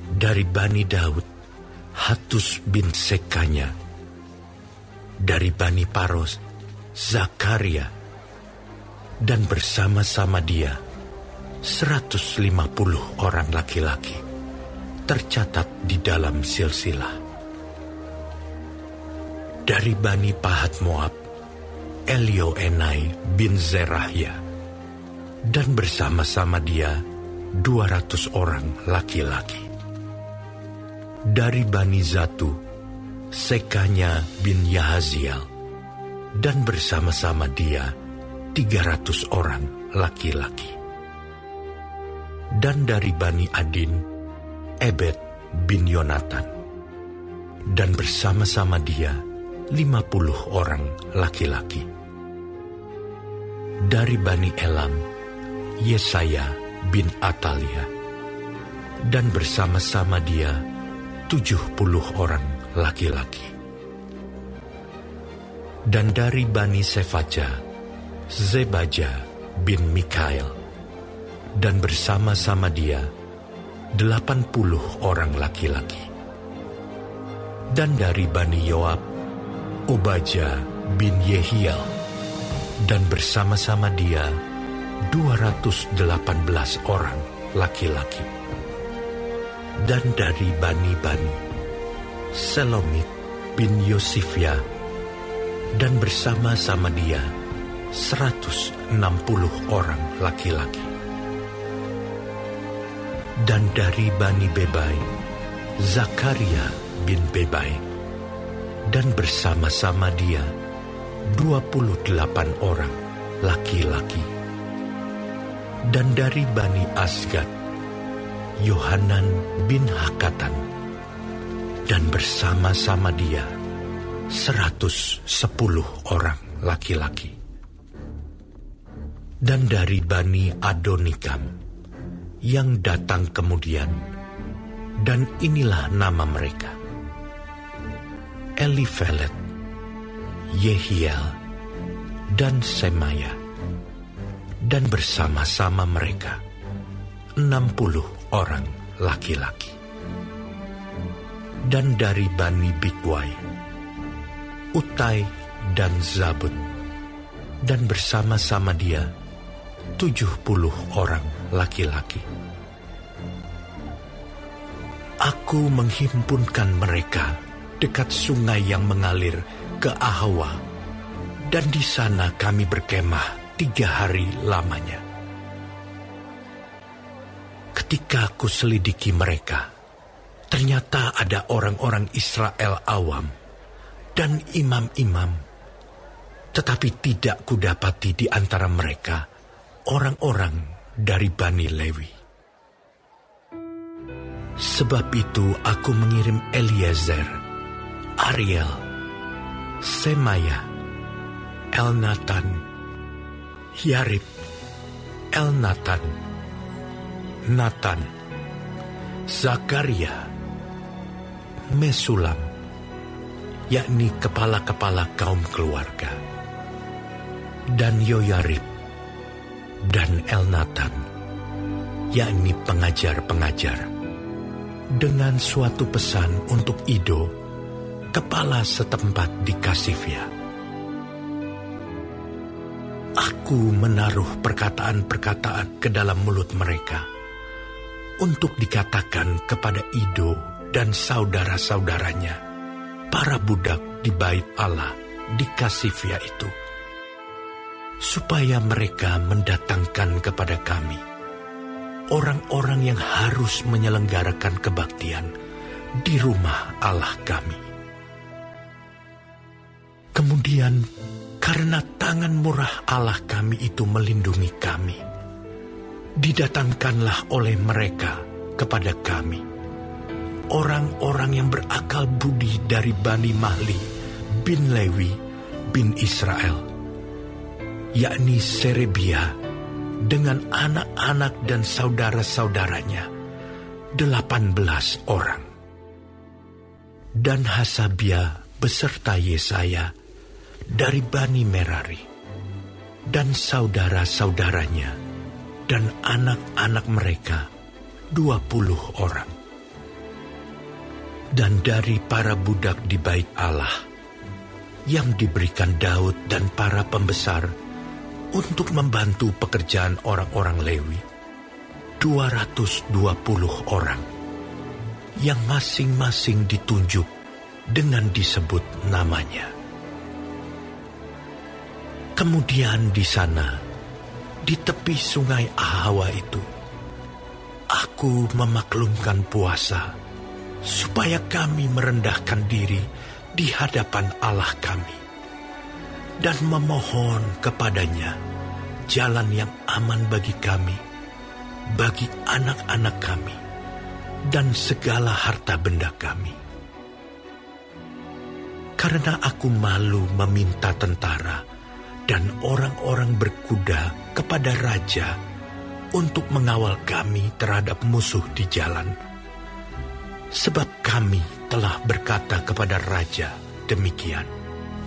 Dari Bani Daud, Hatus bin Sekanya. Dari Bani Paros, Zakaria, dan bersama-sama dia 150 orang laki-laki tercatat di dalam silsilah. Dari Bani Pahat Moab, Elioenai bin Zerahya, dan bersama-sama dia 200 orang laki-laki. Dari Bani Zatu, Sekanya bin Yahaziel, dan bersama-sama dia 300 orang laki-laki. Dan dari Bani Adin, Ebed bin Yonatan, dan bersama-sama dia 50 orang laki-laki. Dari Bani Elam, Yesaya bin Atalia, dan bersama-sama dia 70 orang laki-laki. Dan dari Bani Sefaja, Zebaja bin Mikael, dan bersama-sama dia 80 orang laki-laki. Dan dari Bani Yoab, Obaja bin Yehiel, dan bersama-sama dia 218 orang laki-laki. Dan dari Bani Selomit bin Yosifia, dan bersama-sama dia 160 orang laki-laki. Dan dari Bani Bebai, Zakaria bin Bebai, dan bersama-sama dia 28 orang laki-laki. Dan dari Bani Asgad, Yohanan bin Hakatan, dan bersama-sama dia 110 orang laki-laki. Dan dari Bani Adonikam yang datang kemudian, dan inilah nama mereka: Elifelet, Yehiel, dan Semaya. Dan bersama-sama mereka 60 orang laki-laki. Dan dari Bani Bigwai, Utai dan Zabud, dan bersama-sama dia 70 orang laki-laki. Aku menghimpunkan mereka dekat sungai yang mengalir ke Ahawa, dan di sana kami berkemah 3 hari lamanya. Ketika aku selidiki mereka, ternyata ada orang-orang Israel awam dan imam-imam, tetapi tidak kudapati di antara mereka orang-orang dari Bani Lewi. Sebab itu aku mengirim Eliezer, Ariel, Semaya, Elnatan, Yarib, Elnatan, Natan, Zakaria, Mesulam, yakni kepala-kepala kaum keluarga, dan Yoyarib, dan Elnatan, yakni pengajar-pengajar, dengan suatu pesan untuk Ido, kepala setempat di Kasifia. Aku menaruh perkataan-perkataan ke dalam mulut mereka untuk dikatakan kepada Ido dan saudara-saudaranya, para budak di bait Allah di Kasifia itu, supaya mereka mendatangkan kepada kami orang-orang yang harus menyelenggarakan kebaktian di rumah Allah kami. Kemudian, karena tangan murah Allah kami itu melindungi kami, didatangkanlah oleh mereka kepada kami orang-orang yang berakal budi dari Bani Mahli bin Lewi bin Israel, yakni Serebia dengan anak-anak dan saudara-saudaranya 18 orang, dan Hasabia beserta Yesaya dari Bani Merari, dan saudara-saudaranya dan anak-anak mereka 20 orang. Dan dari para budak di bait Allah yang diberikan Daud dan para pembesar untuk membantu pekerjaan orang-orang Lewi, 220 orang, yang masing-masing ditunjuk dengan disebut namanya. Kemudian di sana, di tepi sungai Ahawa itu, aku memaklumkan puasa, supaya kami merendahkan diri di hadapan Allah kami, dan memohon kepadanya jalan yang aman bagi kami, bagi anak-anak kami, dan segala harta benda kami. Karena aku malu meminta tentara dan orang-orang berkuda kepada raja untuk mengawal kami terhadap musuh di jalan. Sebab kami telah berkata kepada raja demikian,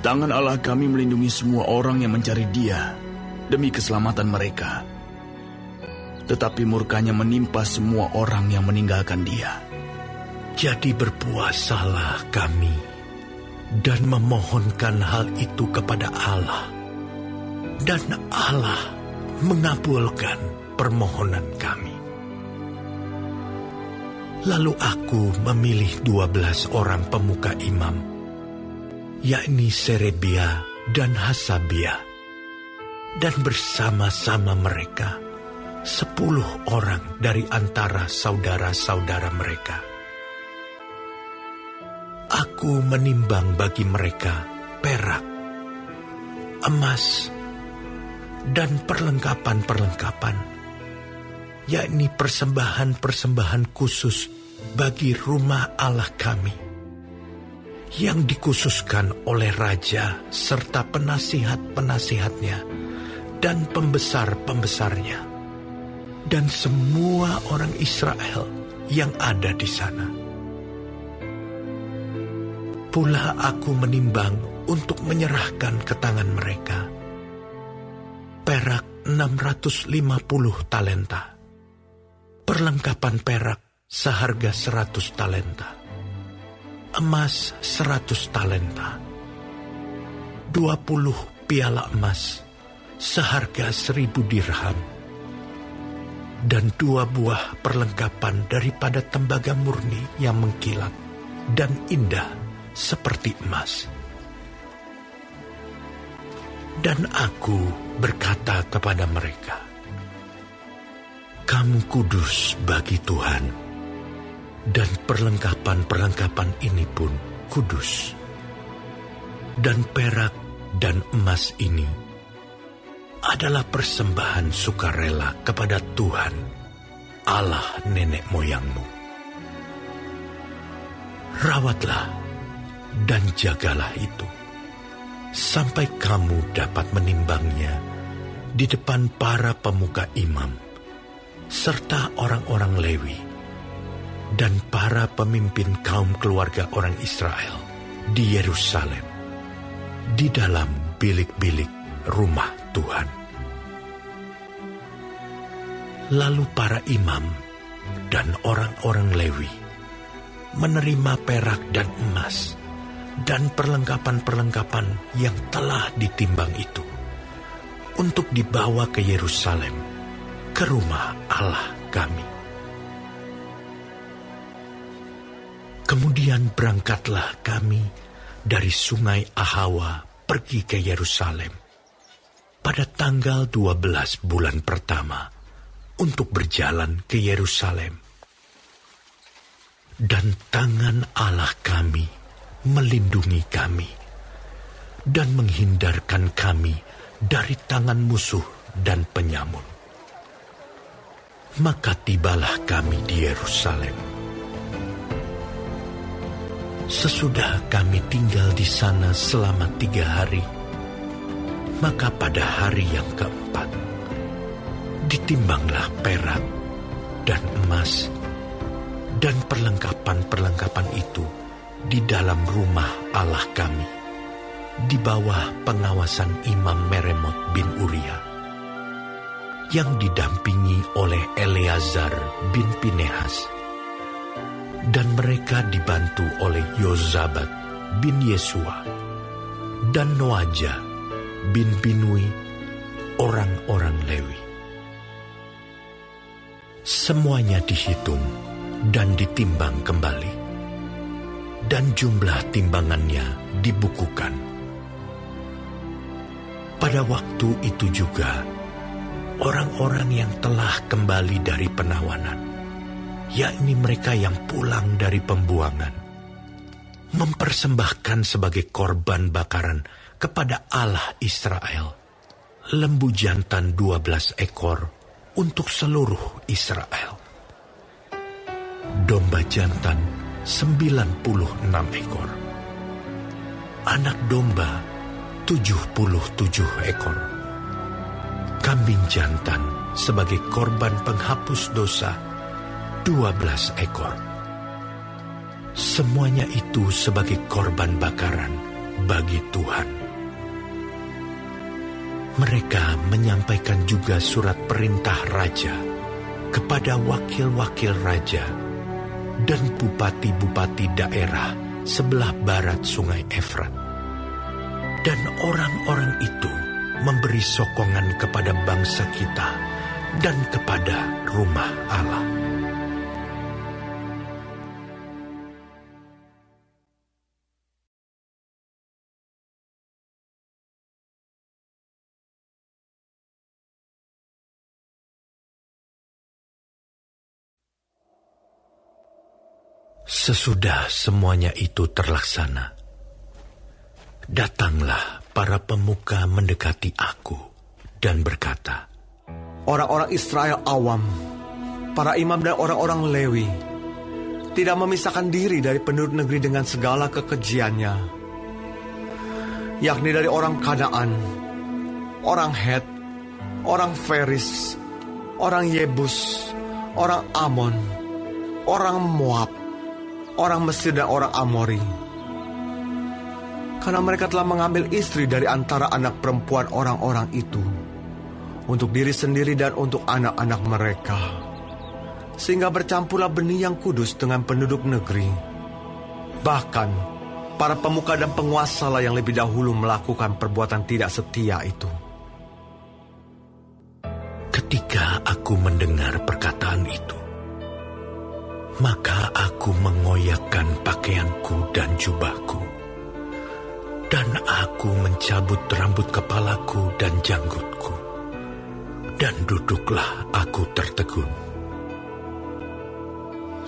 tangan Allah kami melindungi semua orang yang mencari Dia demi keselamatan mereka. Tetapi murkanya menimpa semua orang yang meninggalkan Dia. Jadi berpuasalah kami dan memohonkan hal itu kepada Allah. Dan Allah mengabulkan permohonan kami. Lalu aku memilih 12 orang pemuka imam, yakni Serebia dan Hasabia, dan bersama-sama mereka 10 orang dari antara saudara-saudara mereka. Aku menimbang bagi mereka perak, emas, dan perlengkapan-perlengkapan, yakni persembahan-persembahan khusus bagi rumah Allah kami, yang dikhususkan oleh raja serta penasihat-penasihatnya dan pembesar-pembesarnya, dan semua orang Israel yang ada di sana. Pula aku menimbang untuk menyerahkan ke tangan mereka perak 650 talenta, perlengkapan perak seharga 100 talenta, emas 100 talenta, 20 piala emas seharga 1000 dirham, dan 2 buah perlengkapan daripada tembaga murni yang mengkilat dan indah seperti emas. Dan aku berkata kepada mereka, "Kamu kudus bagi Tuhan, dan perlengkapan-perlengkapan ini pun kudus. Dan perak dan emas ini adalah persembahan sukarela kepada Tuhan, Allah nenek moyangmu. Rawatlah dan jagalah itu, sampai kamu dapat menimbangnya di depan para pemuka imam, serta orang-orang Lewi, dan para pemimpin kaum keluarga orang Israel di Yerusalem, di dalam bilik-bilik rumah Tuhan." Lalu para imam dan orang-orang Lewi menerima perak dan emas dan perlengkapan-perlengkapan yang telah ditimbang itu untuk dibawa ke Yerusalem, ke rumah Allah kami. Kemudian berangkatlah kami dari sungai Ahawa pergi ke Yerusalem pada tanggal 12 bulan pertama untuk berjalan ke Yerusalem. Dan tangan Allah kami melindungi kami dan menghindarkan kami dari tangan musuh dan penyamun. Maka tibalah kami di Yerusalem. Sesudah kami tinggal di sana selama 3 hari, maka pada hari yang keempat, ditimbanglah perak dan emas dan perlengkapan-perlengkapan itu di dalam rumah Allah kami, di bawah pengawasan Imam Meremot bin Uria, yang didampingi oleh Eleazar bin Pinehas, dan mereka dibantu oleh Yozabat bin Yesua dan Noaja bin Binui, orang-orang Lewi. Semuanya dihitung dan ditimbang kembali, dan jumlah timbangannya dibukukan. Pada waktu itu juga, orang-orang yang telah kembali dari penawanan, yakni mereka yang pulang dari pembuangan, mempersembahkan sebagai korban bakaran kepada Allah Israel lembu jantan 12 ekor untuk seluruh Israel, domba jantan 96 ekor, anak domba 77 ekor, kambing jantan sebagai korban penghapus dosa 12 ekor. Semuanya itu sebagai korban bakaran bagi Tuhan. Mereka menyampaikan juga surat perintah raja kepada wakil-wakil raja dan bupati-bupati daerah sebelah barat sungai Efrat. Dan orang-orang itu memberi sokongan kepada bangsa kita dan kepada rumah Allah. Sesudah semuanya itu terlaksana, datanglah para pemuka mendekati aku dan berkata, "Orang-orang Israel awam, para imam dan orang-orang Lewi, tidak memisahkan diri dari penduduk negeri dengan segala kekejiannya, yakni dari orang Kanaan, orang Het, orang Feris, orang Yebus, orang Amon, orang Moab, orang Mesir dan orang Amori. Karena mereka telah mengambil istri dari antara anak perempuan orang-orang itu untuk diri sendiri dan untuk anak-anak mereka, sehingga bercampurlah benih yang kudus dengan penduduk negeri. Bahkan para pemuka dan penguasa lah yang lebih dahulu melakukan perbuatan tidak setia itu." Ketika aku mendengar perkataan itu, maka aku mengoyakkan pakaianku dan jubahku, Dan aku mencabut rambut kepalaku dan janggutku, dan duduklah aku tertegun.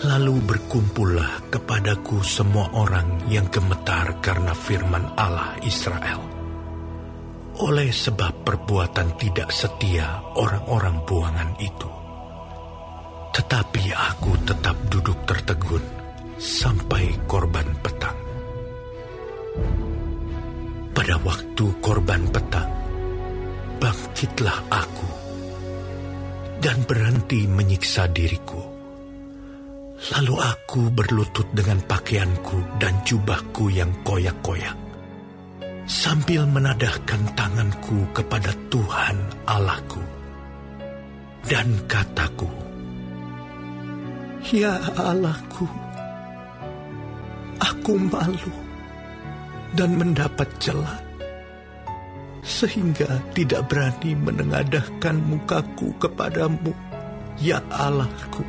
Lalu berkumpullah kepadaku semua orang yang gemetar karena firman Allah Israel, oleh sebab perbuatan tidak setia orang-orang buangan itu. Tetapi aku tetap duduk tertegun sampai korban petang. Pada waktu korban petang, bangkitlah aku dan berhenti menyiksa diriku. Lalu aku berlutut dengan pakaianku dan jubahku yang koyak-koyak, sambil menadahkan tanganku kepada Tuhan Allahku. Dan kataku, "Ya Allahku, aku malu dan mendapat celah, sehingga tidak berani menengadahkan mukaku kepadamu, ya Allahku.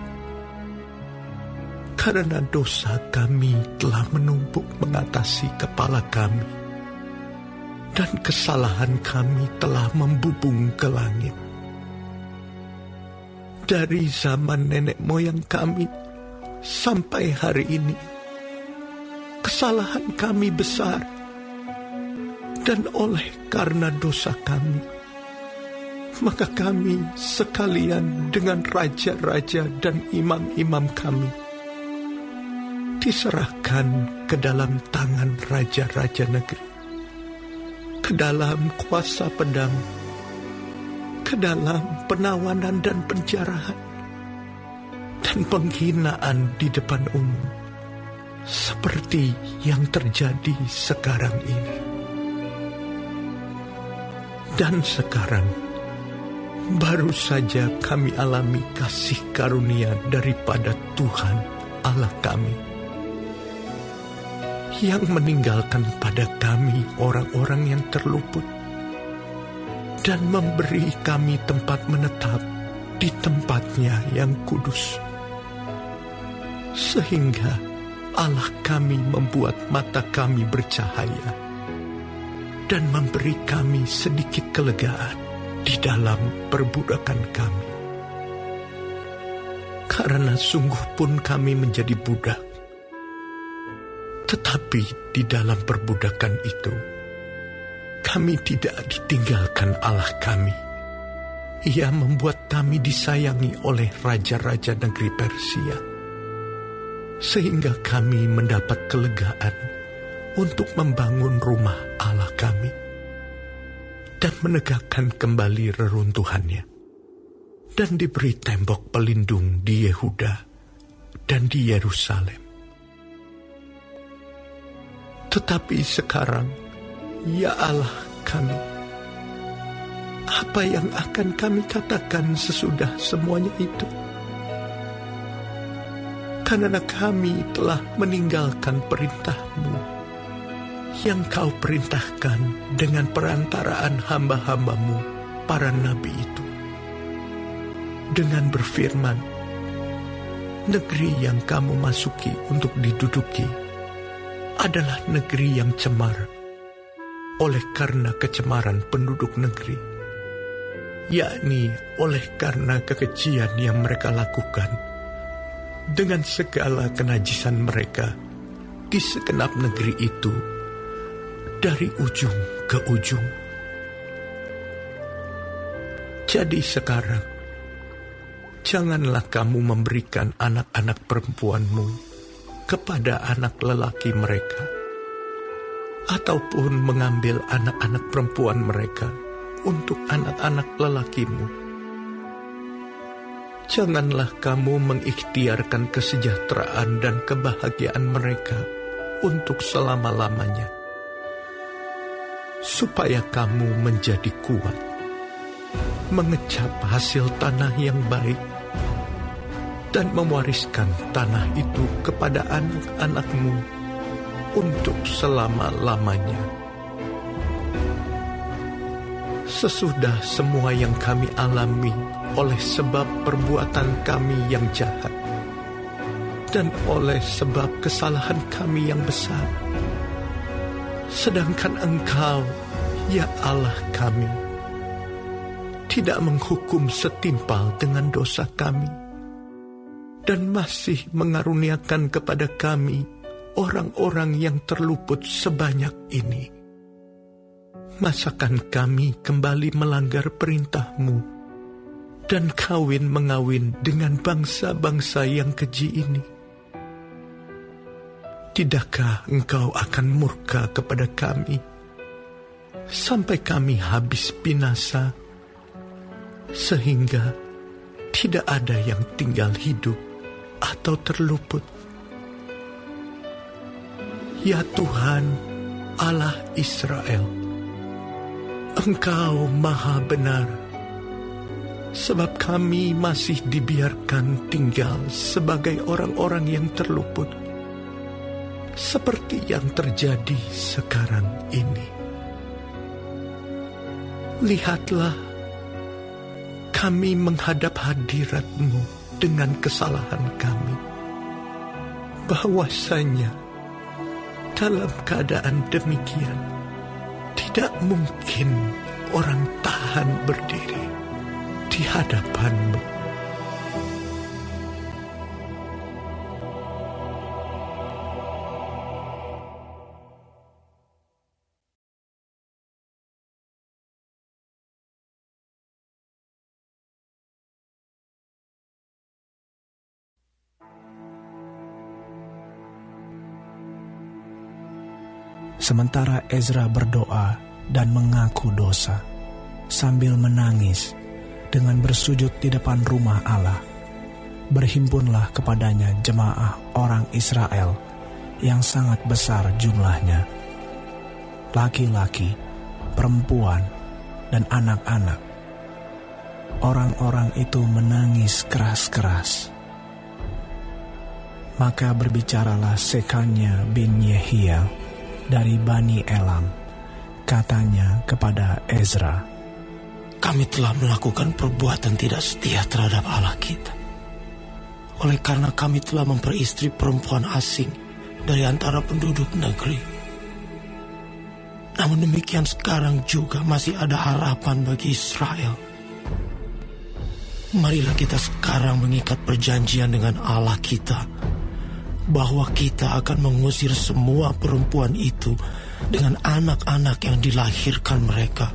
Karena dosa kami telah menumpuk mengatasi kepala kami, dan kesalahan kami telah membubung ke langit. Dari zaman nenek moyang kami sampai hari ini, kesalahan kami besar, dan oleh karena dosa kami, maka kami sekalian dengan raja-raja dan imam-imam kami diserahkan ke dalam tangan raja-raja negeri, ke dalam kuasa pedang, ke dalam penawanan dan penjarahan, dan penghinaan di depan umum, seperti yang terjadi sekarang ini. Dan sekarang, baru saja kami alami kasih karunia daripada Tuhan Allah kami, yang meninggalkan pada kami orang-orang yang terluput, dan memberi kami tempat menetap di tempatnya yang kudus. Sehingga Allah kami membuat mata kami bercahaya, dan memberi kami sedikit kelegaan di dalam perbudakan kami. Karena sungguh pun kami menjadi budak, tetapi di dalam perbudakan itu, kami tidak ditinggalkan Allah kami. Ia membuat kami disayangi oleh raja-raja negeri Persia, sehingga kami mendapat kelegaan untuk membangun rumah Allah kami dan menegakkan kembali reruntuhannya, dan diberi tembok pelindung di Yehuda dan di Yerusalem. Tetapi sekarang, ya Allah kami, apa yang akan kami katakan sesudah semuanya itu? Karena kami telah meninggalkan perintah-Mu yang Kau perintahkan dengan perantaraan hamba-hamba-Mu, para nabi itu, dengan berfirman, negeri yang kamu masuki untuk diduduki adalah negeri yang cemar oleh karena kecemaran penduduk negeri, yakni oleh karena kekejian yang mereka lakukan dengan segala kenajisan mereka di segenap negeri itu dari ujung ke ujung. Jadi sekarang, janganlah kamu memberikan anak-anak perempuanmu kepada anak lelaki mereka, ataupun mengambil anak-anak perempuan mereka untuk anak-anak lelakimu. Janganlah kamu mengikhtiarkan kesejahteraan dan kebahagiaan mereka untuk selama-lamanya, supaya kamu menjadi kuat, mengecap hasil tanah yang baik, dan mewariskan tanah itu kepada anak-anakmu untuk selama-lamanya. Sesudah semua yang kami alami oleh sebab perbuatan kami yang jahat, dan oleh sebab kesalahan kami yang besar, Sedangkan Engkau, ya Allah kami, tidak menghukum setimpal dengan dosa kami, dan masih mengaruniakan kepada kami orang-orang yang terluput sebanyak ini. Masakan kami kembali melanggar perintah-Mu dan kawin-mengawin dengan bangsa-bangsa yang keji ini? Tidakkah Engkau akan murka kepada kami sampai kami habis binasa, sehingga tidak ada yang tinggal hidup atau terluput? Ya Tuhan, Allah Israel, Engkau maha benar, sebab kami masih dibiarkan tinggal sebagai orang-orang yang terluput, seperti yang terjadi sekarang ini. Lihatlah, kami menghadap hadirat-Mu dengan kesalahan kami, bahwasanya dalam keadaan demikian tidak mungkin orang tahan berdiri di hadapan-Mu. Sementara Ezra berdoa dan mengaku dosa, sambil menangis dengan bersujud di depan rumah Allah, berhimpunlah kepadanya jemaah orang Israel yang sangat besar jumlahnya, laki-laki, perempuan, dan anak-anak. Orang-orang itu menangis keras-keras. Maka berbicaralah Sekania bin Yehiel dari Bani Elam, katanya kepada Ezra, kami telah melakukan perbuatan tidak setia terhadap Allah kita, oleh karena kami telah memperistri perempuan asing dari antara penduduk negeri. Namun demikian sekarang juga masih ada harapan bagi Israel. Marilah kita sekarang mengikat perjanjian dengan Allah kita, bahwa kita akan mengusir semua perempuan itu dengan anak-anak yang dilahirkan mereka,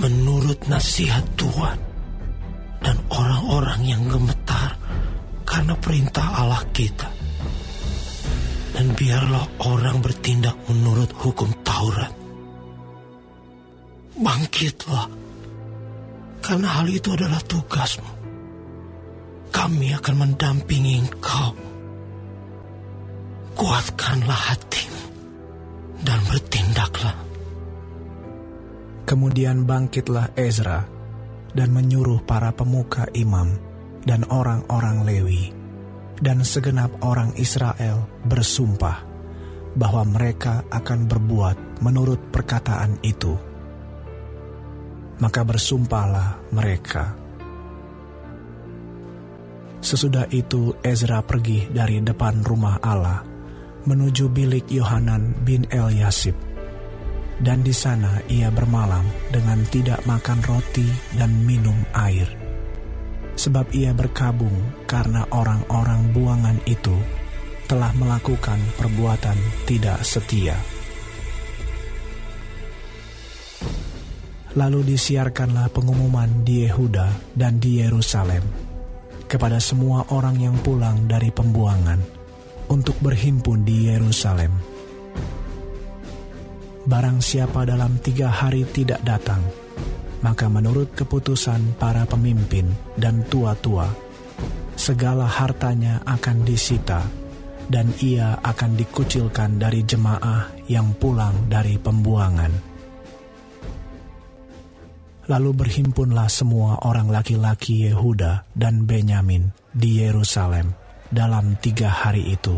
menurut nasihat Tuhan, dan orang-orang yang gemetar karena perintah Allah kita. Dan biarlah orang bertindak menurut hukum Taurat. Bangkitlah, karena hal itu adalah tugasmu. Kami akan mendampingi engkau. Kuatkanlah hatimu dan bertindaklah. Kemudian bangkitlah Ezra dan menyuruh para pemuka imam dan orang-orang Lewi dan segenap orang Israel bersumpah bahwa mereka akan berbuat menurut perkataan itu. Maka bersumpahlah mereka. Sesudah itu Ezra pergi dari depan rumah Allah menuju bilik Yohanan bin Eliasib, dan di sana ia bermalam dengan tidak makan roti dan minum air, sebab ia berkabung karena orang-orang buangan itu telah melakukan perbuatan tidak setia. Lalu disiarkanlah pengumuman di Yehuda dan di Yerusalem kepada semua orang yang pulang dari pembuangan untuk berhimpun di Yerusalem. Barang siapa dalam 3 hari tidak datang, maka menurut keputusan para pemimpin dan tua-tua, segala hartanya akan disita, dan ia akan dikucilkan dari jemaah yang pulang dari pembuangan. Lalu berhimpunlah semua orang laki-laki Yehuda dan Benyamin di Yerusalem dalam 3 hari itu,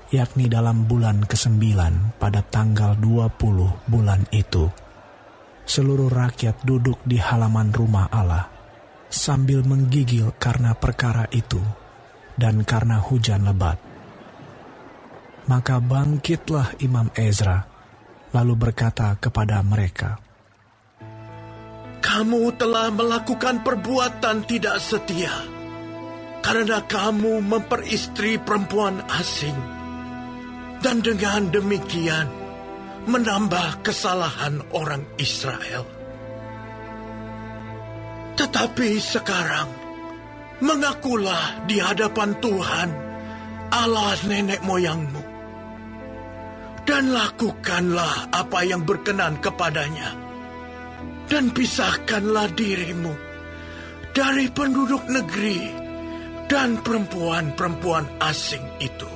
yakni dalam bulan ke-9 pada tanggal 20 bulan itu. Seluruh rakyat duduk di halaman rumah Allah sambil menggigil karena perkara itu dan karena hujan lebat. Maka bangkitlah Imam Ezra lalu berkata kepada mereka, "Kamu telah melakukan perbuatan tidak setia, karena kamu memperistri perempuan asing, dan dengan demikian menambah kesalahan orang Israel. Tetapi sekarang, mengakulah di hadapan Tuhan, Allah nenek moyangmu, dan lakukanlah apa yang berkenan kepadanya, dan pisahkanlah dirimu dari penduduk negeri dan perempuan-perempuan asing itu."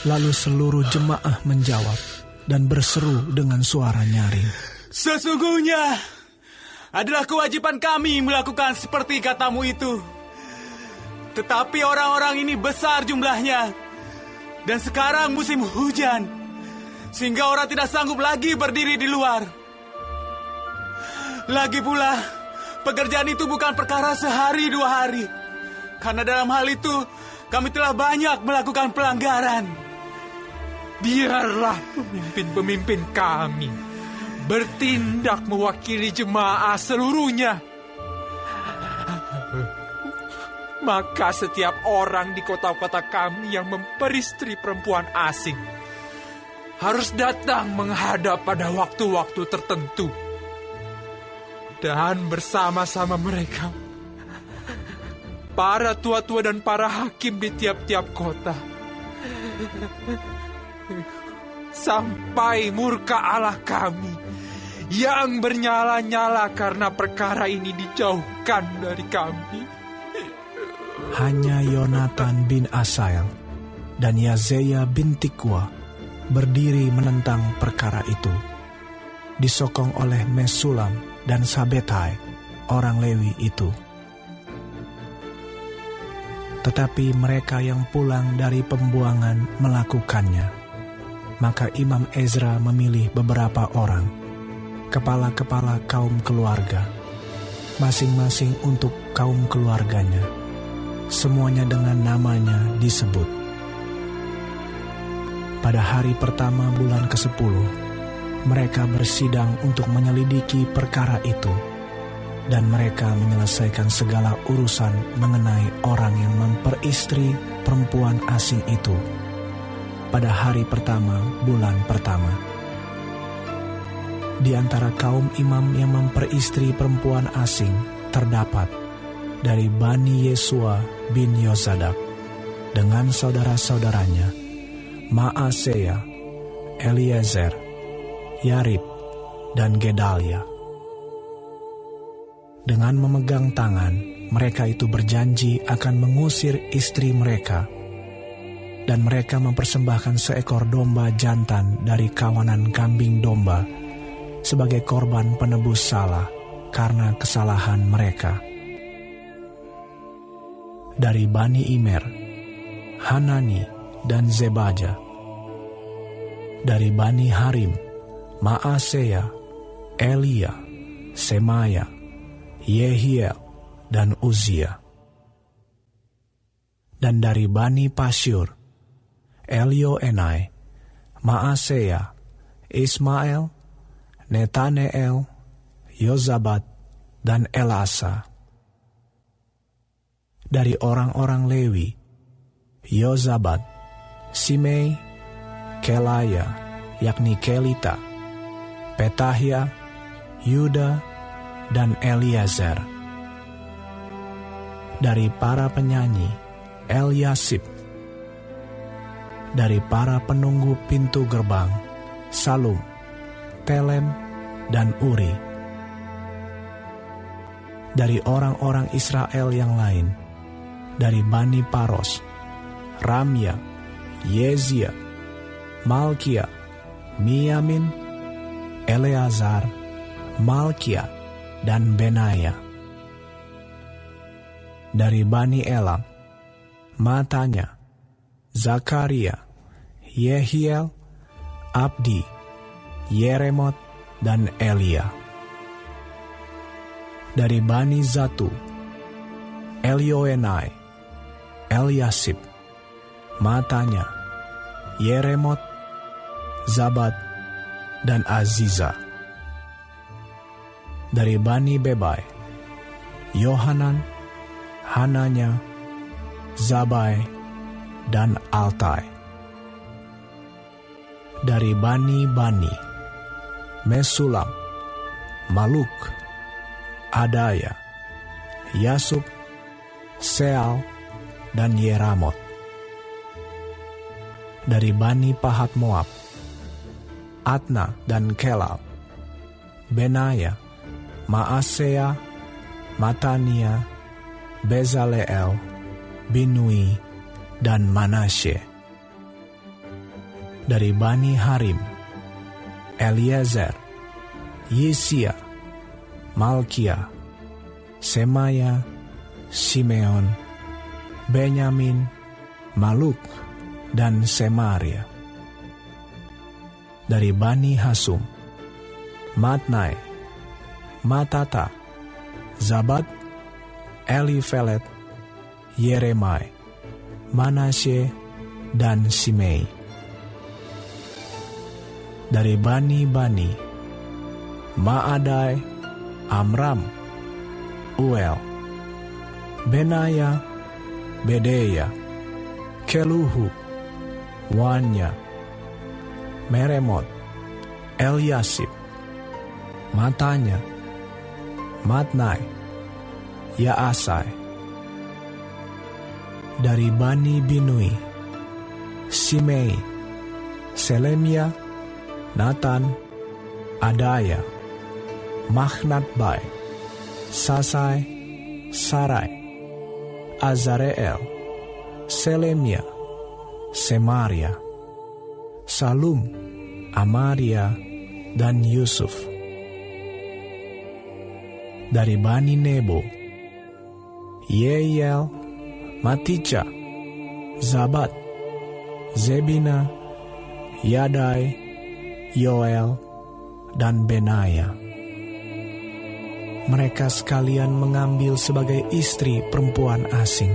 Lalu seluruh jemaah menjawab dan berseru dengan suara nyaring, "Sesungguhnya adalah kewajiban kami melakukan seperti katamu itu. Tetapi orang-orang ini besar jumlahnya, dan sekarang musim hujan, sehingga orang tidak sanggup lagi berdiri di luar. Lagi pula, pekerjaan itu bukan perkara sehari dua hari, karena dalam hal itu kami telah banyak melakukan pelanggaran. Biarlah pemimpin-pemimpin kami bertindak mewakili jemaah seluruhnya. Maka setiap orang di kota-kota kami yang memperistri perempuan asing harus datang menghadap pada waktu-waktu tertentu. Dan bersama-sama mereka, para tua-tua dan para hakim di tiap-tiap kota, sampai murka Allah kami yang bernyala-nyala karena perkara ini dijauhkan dari kami. Hanya Yonatan bin Asael dan Yazeya bin Tikwa berdiri menentang perkara itu, disokong oleh Mesulam dan Sabetai, orang Lewi itu. Tetapi mereka yang pulang dari pembuangan melakukannya. Maka Imam Ezra memilih beberapa orang, kepala-kepala kaum keluarga, masing-masing untuk kaum keluarganya, semuanya dengan namanya disebut. Pada hari pertama bulan ke-10, mereka bersidang untuk menyelidiki perkara itu, dan mereka menyelesaikan segala urusan mengenai orang yang memperistri perempuan asing itu pada hari pertama bulan pertama. Di antara kaum imam yang memperistri perempuan asing terdapat dari Bani Yesua bin Yozadak dengan saudara-saudaranya Maaseya, Eliezer, Yarib, dan Gedalia. Dengan memegang tangan, mereka itu berjanji akan mengusir istri mereka, dan mereka mempersembahkan seekor domba jantan dari kawanan kambing domba sebagai korban penebus salah karena kesalahan mereka. Dari Bani Imer, Hanani dan Zebaja. Dari Bani Harim, Maaseya, Elia, Semaya, Yehiel, dan Uzia. Dan dari Bani Pasyur, Elioenai, Maaseya, Ismael, Netaneel, Yozabat, dan Elasa. Dari orang-orang Lewi, Yozabat, Simei, Kelaya, yakni Kelita, Petahia, Yuda, dan Eliazar. Dari para penyanyi, Eliasib. Dari para penunggu pintu gerbang, Salum, Telem, dan Uri. Dari orang-orang Israel yang lain, dari Bani Paros, Ramya, Yezia, Malkia, Miyamin, Eleazar, Malkia, dan Benaya. Dari Bani Elam, Matanya, Zakaria, Yehiel, Abdi, Yeremot, dan Elia. Dari Bani Zatu, Elioenai, Eliasib, Matanya, Yeremot, Zabad, dan Aziza. Dari Bani Bebai, Yohanan, Hananya, Zabai, dan Altai. Dari Bani Bani, Mesulam, Maluk, Adaya, Yasub, Seal, dan Yeramot. Dari Bani Pahat Moab, Atna dan Kelal, Benaya, Maasea, Matania, Bezaleel, Binui, dan Manasye. Dari Bani Harim, Eliezer, Yisia, Malkia, Semaya, Simeon, Benyamin, Maluk, dan Semaria. Dari Bani Hasum, Matnai, Matata, Zabad, Elifelet, Yeremai, Manasye, dan Simei. Dari Bani Bani, Maadai, Amram, Uel, Benaya, Bedeya, Keluhu, Wanya, Meremot, Eliasib, Matanya, Matnai, Yaasai. Dari Bani Binui, Simei, Selemia, Natan, Adaya, Machnatbai, Sasai, Sarai, Azareel, Selemia, Semaria, Salum, Amaria, dan Yusuf. Dari Bani Nebo, Yeiel, Matija, Zabat, Zebina, Yadai, Yoel, dan Benaya. Mereka sekalian mengambil sebagai istri perempuan asing.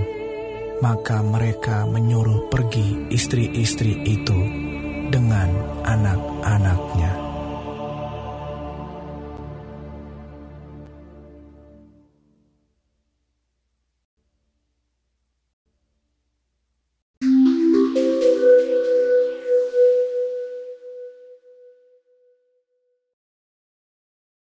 Maka mereka menyuruh pergi istri-istri itu